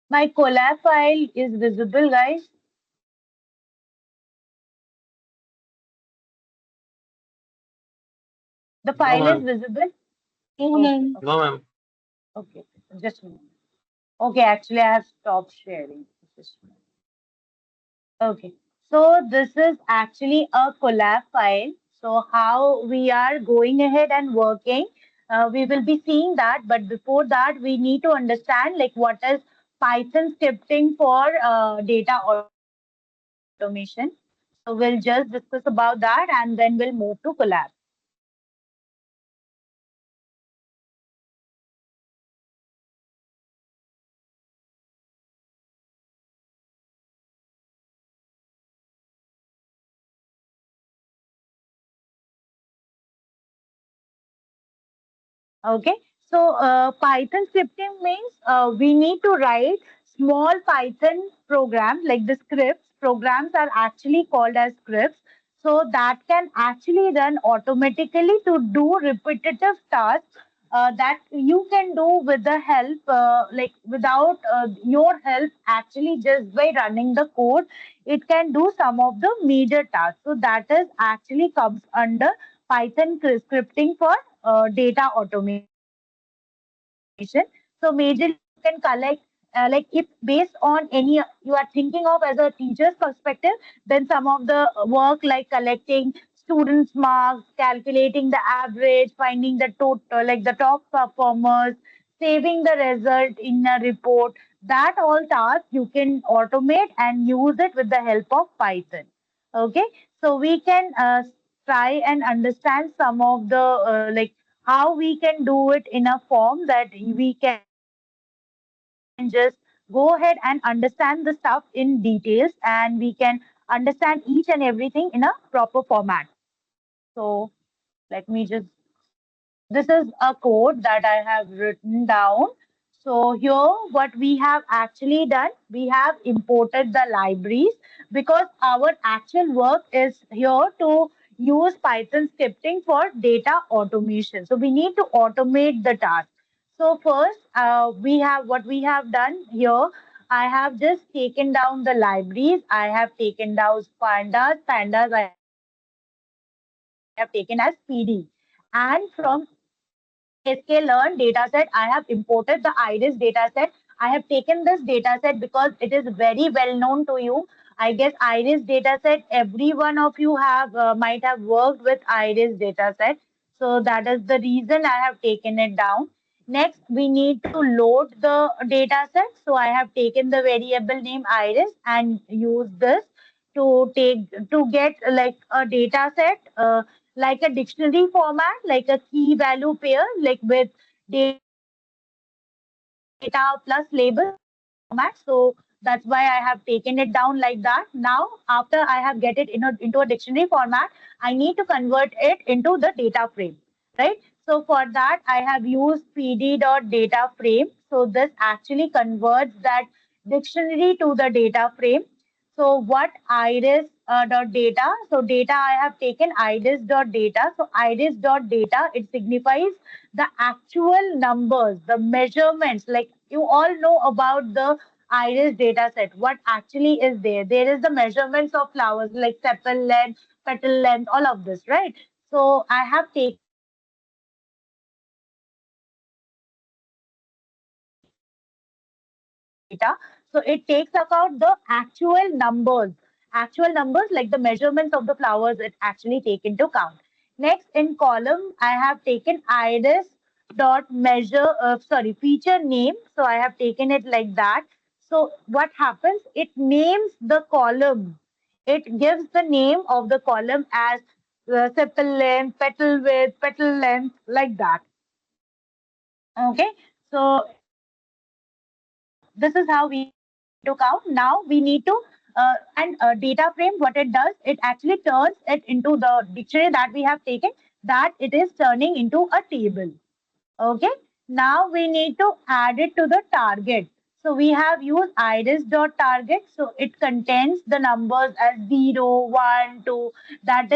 My collab file is visible, guys. The No, file is ma'am. visible. Okay, Evening. No, ma'am. okay. Just a moment. Okay, actually, I have stopped sharing. Just a moment. Okay, so this is actually a collab file. So how we are going ahead and working, we will be seeing that. But before that, we need to understand like what is Python scripting for data automation. So we'll just discuss about that and then we'll move to collab. Okay, so Python scripting means we need to write small Python programs like the scripts programs are actually called as scripts. So that can actually run automatically to do repetitive tasks that you can do with the help, like without your help, actually just by running the code, it can do some of the major tasks. So that is actually comes under Python scripting for data automation. So majorly you can collect, like if based on any you are thinking of as a teacher's perspective, then some of the work like collecting students' marks, calculating the average, finding the total, like the top performers, saving the result in a report, that all tasks you can automate and use it with the help of Python. Okay, so we can try and understand some of the like how we can do it in a form that we can just go ahead and understand the stuff in details, and we can understand each and everything in a proper format. So let me just, this is a code that I have written down. So here what we have actually done, we have imported the libraries because our actual work is here to use Python scripting for data automation. So we need to automate the task. So first, we have what we have done here. I have just taken down the libraries. I have taken down pandas. Pandas I have taken as PD. And from sklearn dataset, I have imported the iris dataset. I have taken this dataset because it is very well known to you. I guess iris dataset, every one of you have might have worked with iris dataset. So that is the reason I have taken it down. Next, we need to load the dataset. So I have taken the variable name iris and use this to get like a dataset. Like a dictionary format, like a key value pair, like with data plus labels. So that is the format. So that's why I have taken it down like that. Now, after I have get it into a dictionary format, I need to convert it into the data frame, right? So for that, I have used pd.data frame. So this actually converts that dictionary to the data frame. So what iris dot data? So data I have taken iris dot data. So iris dot data, it signifies the actual numbers, the measurements. Like you all know about the iris data set. What actually is there? There is the measurements of flowers like sepal length, petal length, all of this, right? So I have taken iris dot data. So iris dot data, it converts that dictionary to the data. So it takes account the actual numbers like the measurements of the flowers. It actually take into count. Next, in column, I have taken iris dot measure. Sorry, feature name. So I have taken it like that. So what happens? It names the column. It gives the name of the column as sepal length, petal width, petal length, like that. Okay, so this is how we can take into count. Now we need to and data frame. What it does, it actually turns it into the dictionary that we have taken. That it is turning into a table. Okay. Now we need to add it to the target. So we have used iris.target. So it contains the numbers as 0, 1, 2. That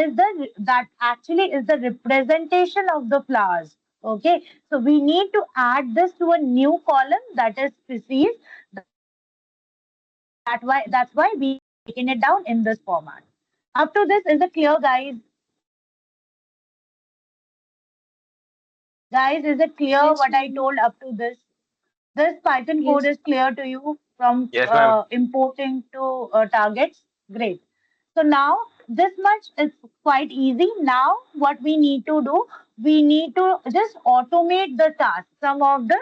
actually is the representation of the flowers. Okay. So we need to add this to a new column, that is species. That's why we have taken it down in this format. Up to this, is it clear, guys? Guys, is it clear Yes, what I ma'am. told up to this? This Python code Yes. is clear to you from Yes, ma'am. importing to targets? Great. So now this much is quite easy. Now what we need to do, we need to just automate the task. Some of the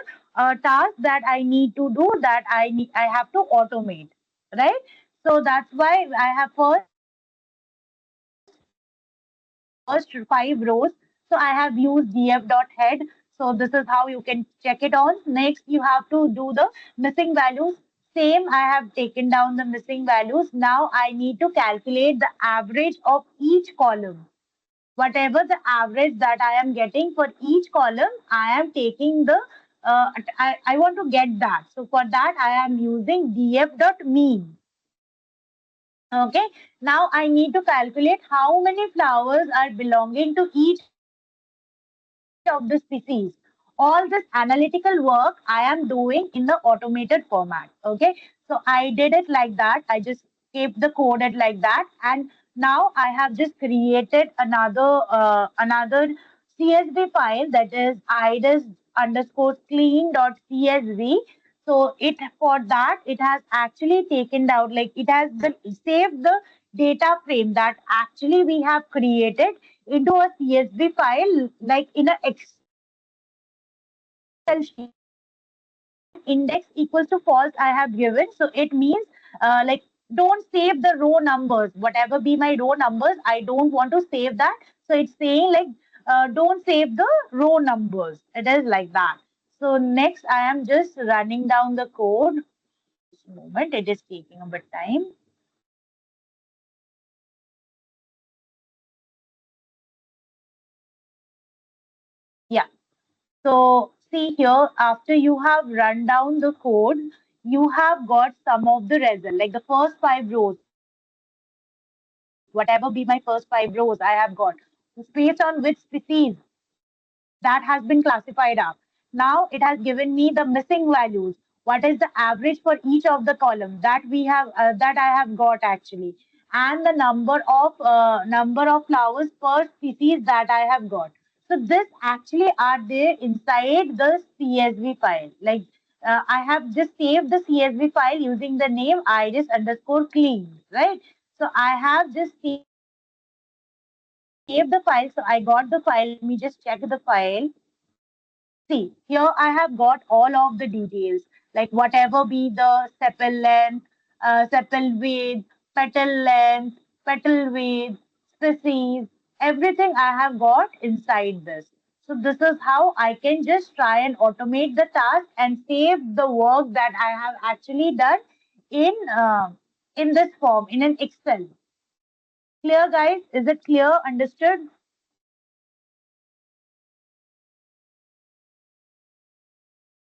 tasks that I need to do, that I have to automate, right? So that's why I have first five rows. So I have used df.head. So this is how you can check it on. Next, you have to do the missing values. Same, I have taken down the missing values. Now I need to calculate the average of each column. Whatever the average that I am getting for each column, I am taking the I want to get that. So for that, I am using df.mean. Okay. Okay, now I need to calculate how many flowers are belonging to each of the species. All this analytical work I am doing in the automated format. Okay, so I did it like that. I just kept the code it like that, and now I have just created another CSV file, that is ides underscore clean.csv. So it, for that it has actually taken down, like it has saved the data frame that actually we have created into a CSV file, like in a Excel sheet. And index equals to false I have given. So it means like don't save the row numbers. Whatever be my row numbers, I don't want to save that. So it's saying like don't save the row numbers. It is like that. So next I am just running down the code. Just a moment, it is taking a bit time. Yeah. So see here, after you have run down the code, you have got some of the result, like the first 5 rows, whatever be my first 5 rows I have got, based on which species that has been classified up. Now it has given me the missing values. What is the average for each of the column that we have that I have got actually, and the number of flowers per species that I have got. So this actually are there inside the CSV file. Like I have just saved the CSV file using the name iris underscore clean, right? So I have just saved the file. So I got the file. Let me just check the file. See, here I have got all of the details, like whatever be the sepal length, sepal width, petal length, petal width, species, everything I have got inside this. So this is how I can just try and automate the task and save the work that I have actually done in in this form in an Excel. Clear, guys? Is it clear? Understood?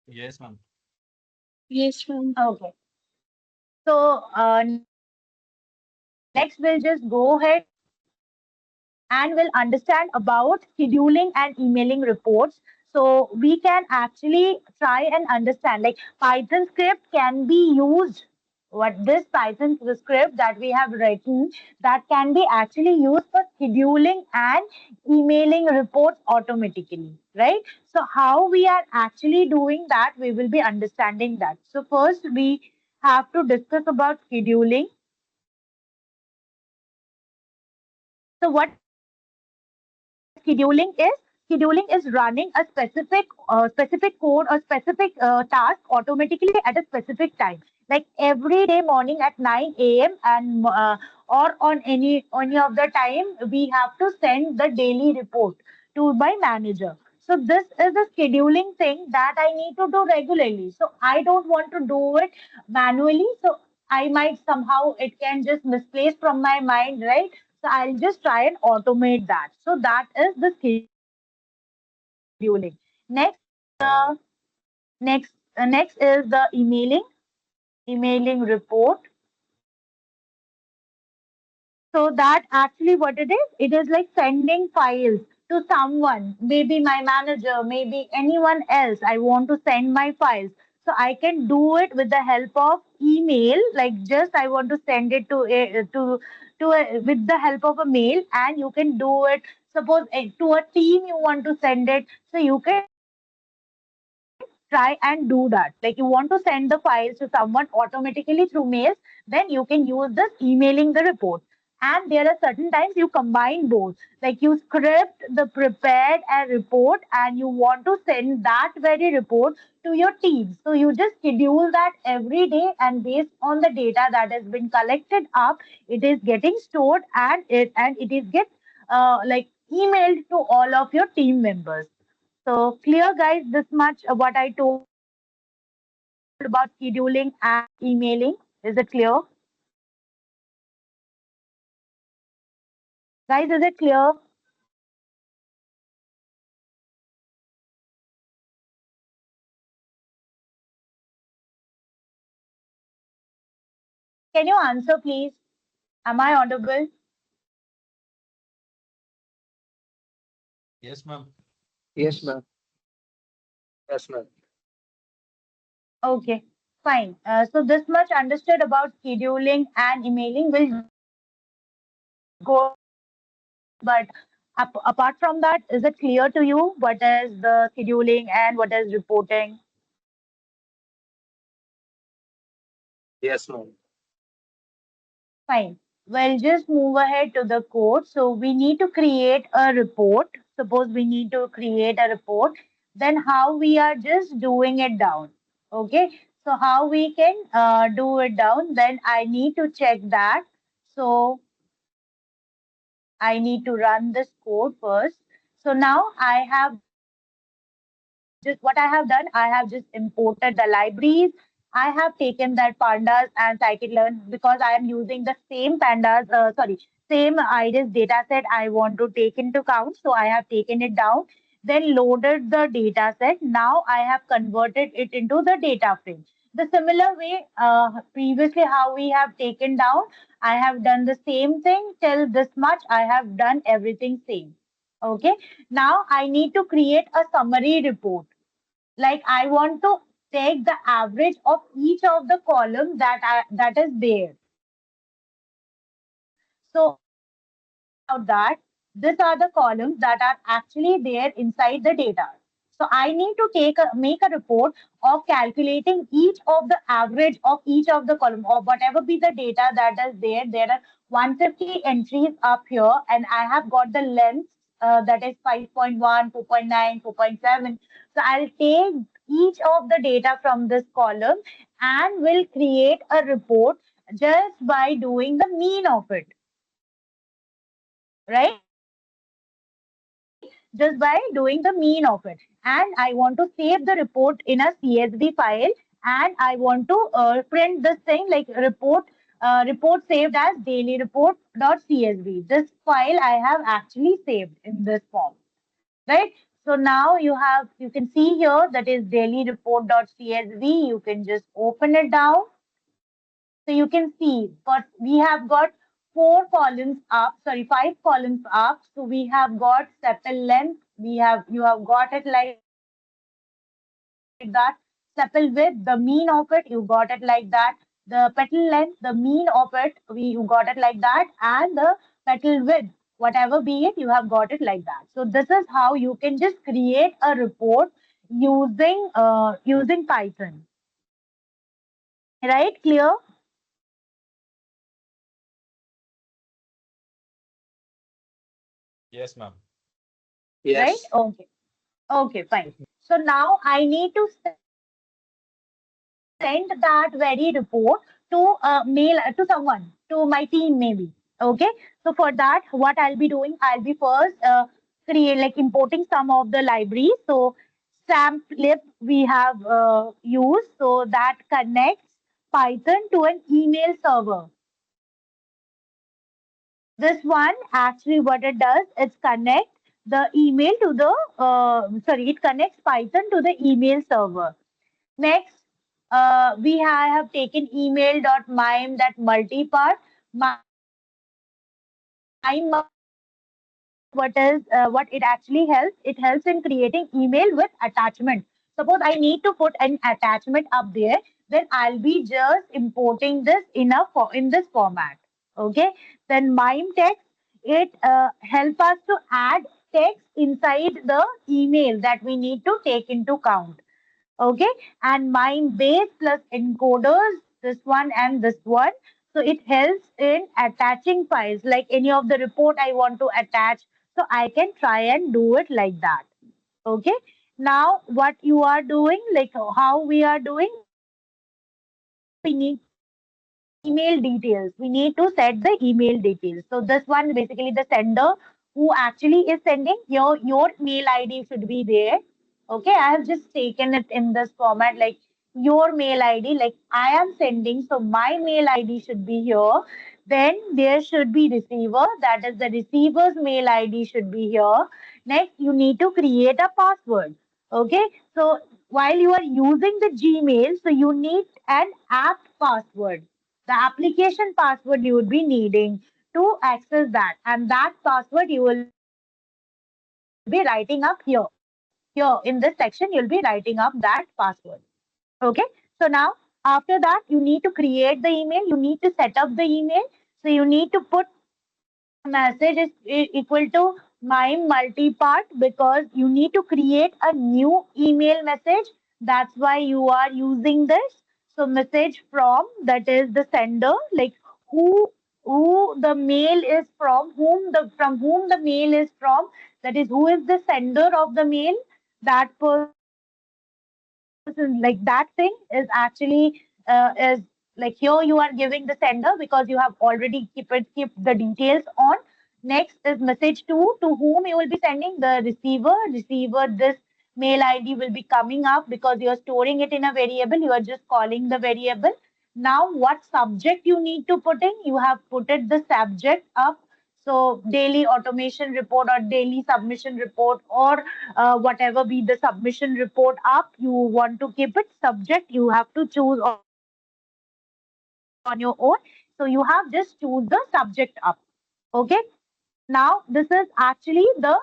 Yes, ma'am. Yes, ma'am. Okay. So next we'll just go ahead and we'll understand about scheduling and emailing reports. So we can actually try and understand, like Python script can be used. What this Python script that we have written, that can be actually used for scheduling and emailing reports automatically, right? So how we are actually doing that, we will be understanding that. So first we have to discuss about scheduling. So what scheduling is? Scheduling is running a specific code or specific task automatically at a specific time. Like every day morning at 9 a.m. and or on any of the time we have to send the daily report to my manager. So this is a scheduling thing that I need to do regularly. So I don't want to do it manually. So I might somehow it can just misplace from my mind, right? So I'll just try and automate that. So that is the scheduling. Next is the next is the emailing report. So that actually what it is like sending files to someone, maybe my manager, maybe anyone else. I want to send my files. So I can do it with the help of email. Like just I want to send it with the help of a mail, and you can do it. Suppose to a team you want to send it, so you can try and do that. Like you want to send the files to someone automatically through mails, then you can use this emailing the report. And there are certain times you combine both, like you script the prepared a report and you want to send that very report to your team. So you just schedule that every day, and based on the data that has been collected up, it is getting stored and it is get like emailed to all of your team members. So clear, guys, this much what I told about scheduling and emailing. Is it clear? Guys, is it clear? Can you answer, please? Am I audible? Yes, ma'am. Yes, ma'am. Yes, ma'am. Okay, fine. So this much understood about scheduling and emailing. We'll go ahead with reporting. But apart from that, is it clear to you what is the scheduling and what is reporting? Yes, ma'am. Fine. Well, just move ahead to the code. So we need to create a report. Suppose we need to create a report. Then how we are just doing it down. Okay. So how we can do it down? Then I need to check that. So I need to run this code first. So now I have just what I have done, I have just imported the libraries. I have taken that pandas and scikit-learn because I am using the same pandas, same iris data set I want to take into count. So I have taken it down, then loaded the data set. Now I have converted it into the data frame. The similar way, previously how we have taken down, I have done the same thing till this much. I have done everything same. Okay. Now I need to create a summary report. Like I want to take the average of each of the columns that is there. So I have checked out that these are the columns that are actually there inside the data. So I need to make a report of calculating each of the average of each of the column or whatever be the data that is there. There are 150 entries up here, and I have got the length that is 5.1, 4.9, 4.7. So I'll take each of the data from this column and will create a report just by doing the mean of it, right? Just by doing the mean of it. And I want to save the report in a CSV file, and I want to print this thing like report saved as dailyreport.csv. This file I have actually saved in this form, right? So now you can see here that is dailyreport.csv. You can just open it down. So you can see, but we have got five columns up. So we have got sepal length. You have got it like that. Sepal width, the mean of it, you got it like that. The petal length, the mean of it, you got it like that, and the petal width, whatever be it, you have got it like that. So this is how you can just create a report using Python. Right? Clear? Yes, ma'am. Right? Yes. Okay. Okay, fine. So now I need to send that very report to mail to someone, to my team maybe. Okay. So for that, what I'll be doing, I'll be first create like importing some of the libraries. So stamp lib we have used, so that connects Python to an email server. This one actually what it does is connect the email to the it connects Python to the email server. Next, we have taken email.mime that multi-part. Mime what it actually helps? It helps in creating email with attachment. Suppose I need to put an attachment up there, then I'll be just importing this in this format. Okay. Then mime text, it help us to add text inside the email that we need to take into count. Okay. And mime base plus encoders, this one and this one. So it helps in attaching files like any of the report I want to attach. So I can try and do it like that. Okay. Now what you are doing, like how we are doing, we need to set the email details. We need to set the email details. So this one is basically the sender who actually is sending your mail ID should be there. Okay, I have just taken it in this format like your mail ID, like I am sending, so my mail ID should be here. Then there should be receiver, that is the receiver's mail ID should be here. Next, you need to create a password. Okay, so while you are using the Gmail, so you need an app password. the application password you would be needing to access that, and that password you will be writing up here. Here in this section, you'll be writing up that password. Okay. So now after that, you need to create the email. You need to set up the email. So you need to put message is equal to my multi-part because you need to create a new email message. That's why you are using this. So message from, that is the sender, like who who the mail is from, from whom the mail is from, that is who is the sender of the mail. That person, like that thing is actually is like here you are giving the sender because you have already keep the details on. Next is message to whom you will be sending, the receiver. This mail ID will be coming up because you are storing it in a variable. You are just calling the variable. Now what subject you need to put in? You have put it the subject up. So daily automation report or daily submission report, or whatever be the submission report up, you want to keep it subject, you have to choose on your own. So you have just choose the subject up. Okay. Now this is actually the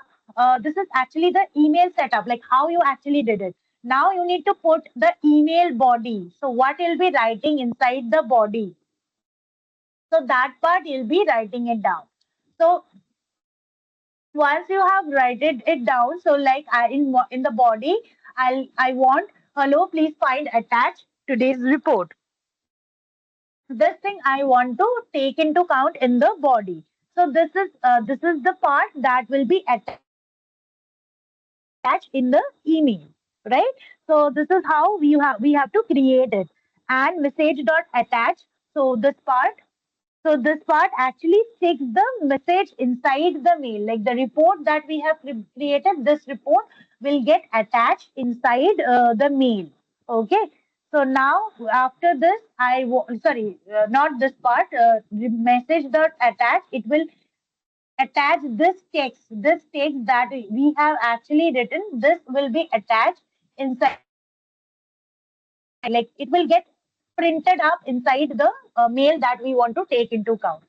email setup, like how you actually did it. Now you need to put the email body. So what you'll be writing inside the body, so that part you'll be writing it down. So once you have written it down, so like in the body, I want, hello, please find attached today's report. This thing I want to take into count in the body. So this is the part that will be attached in the email, right? So this is how we have to create it. And message.attach. So this part actually sticks the message inside the mail. Like the report that we have created, this report will get attached inside the mail. Okay. So now after this, sorry, not this part, message dot attach. It will attach this text. This text that we have actually written, this will be attached inside the mail. Like it will get printed up inside the mail that we want to take into count.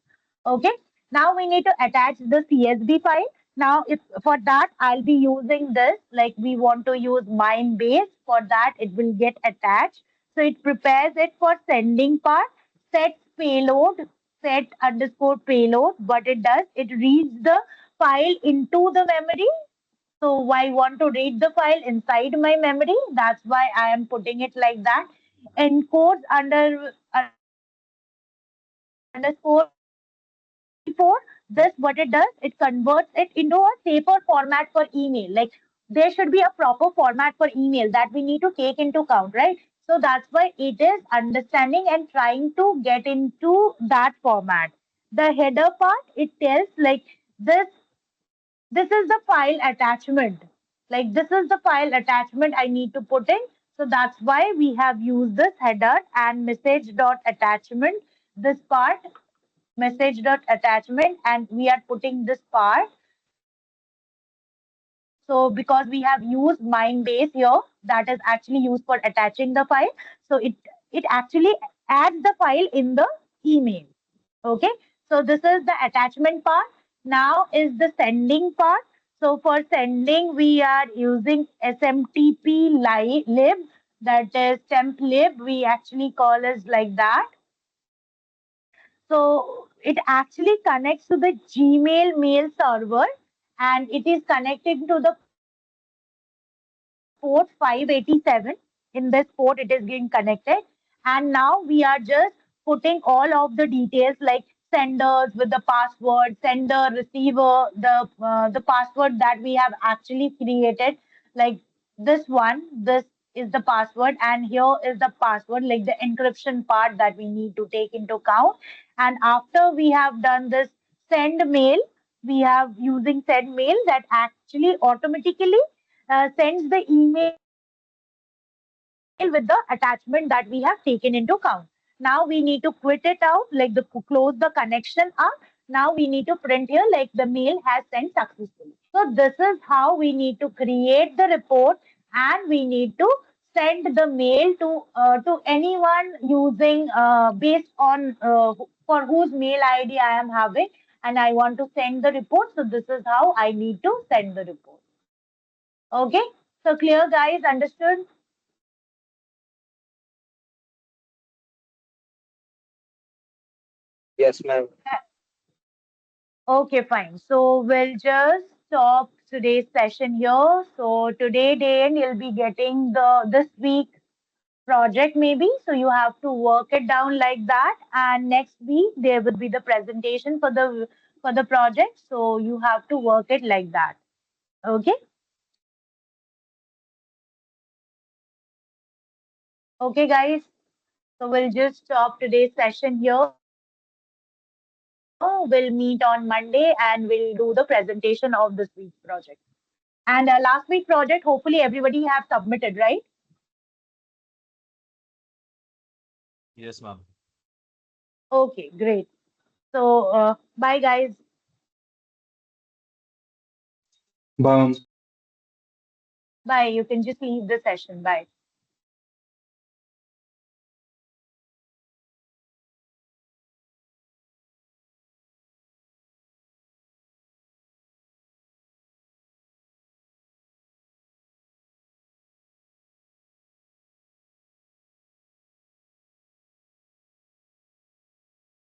Okay. Now we need to attach the CSV file. Now, if for that I'll be using this, like we want to use mine base. For that, it will get attached. So it prepares it for sending part, sets payload, set underscore payload. What it does, it reads the file into the memory. So I want to read the file inside my memory. That's why I am putting it like that. Encodes underscore MP4. This what it does, it converts it into a paper format for email. Like there should be a proper format for email that we need to take into count, right? So that's why it is understanding and trying to get into that format. The header part, it tells like this this is the file attachment. Like this is the file attachment I need to put in. So that's why we have used this header and message dot attachment. This part, message dot attachment, and we are putting this part. So because we have used mine base here, that is actually used for attaching the file. So it actually adds the file in the email. Okay. So this is the attachment part. Now is the sending part. So for sending, we are using SMTP lib, that is temp lib. We actually call it like that. So it actually connects to the Gmail mail server, and it is connecting to the port 587. In this port, it is getting connected. And now we are just putting all of the details like senders with the password, sender, receiver, the password that we have actually created. Like this one, this is the password, and here is the password, like the encryption part that we need to take into account. And after we have done this send mail, we have using send mail that actually automatically sends the email with the attachment that we have taken into count. Now we need to quit it out, like close the connection up. Now we need to print here like the mail has sent successfully. So this is how we need to create the report and we need to send it. send the mail to anyone using based on for whose mail ID I am having, and I want to send the report. So this is how I need to send the report. Okay. So clear, guys? Understood? Yes, ma'am. Okay, fine. So we'll just stop today's session here. So today, Dane, you'll be getting the this week project maybe. So you have to work it down like that. And next week there will be the presentation for the project. So you have to work it like that. Okay. Okay, guys. So we'll just stop today's session here. We'll meet on Monday and we'll do the presentation of this week's project. And last week project, hopefully everybody have submitted, right? Yes, ma'am. Okay, great. So bye, guys. Bye. Bye. You can just leave the session. Bye.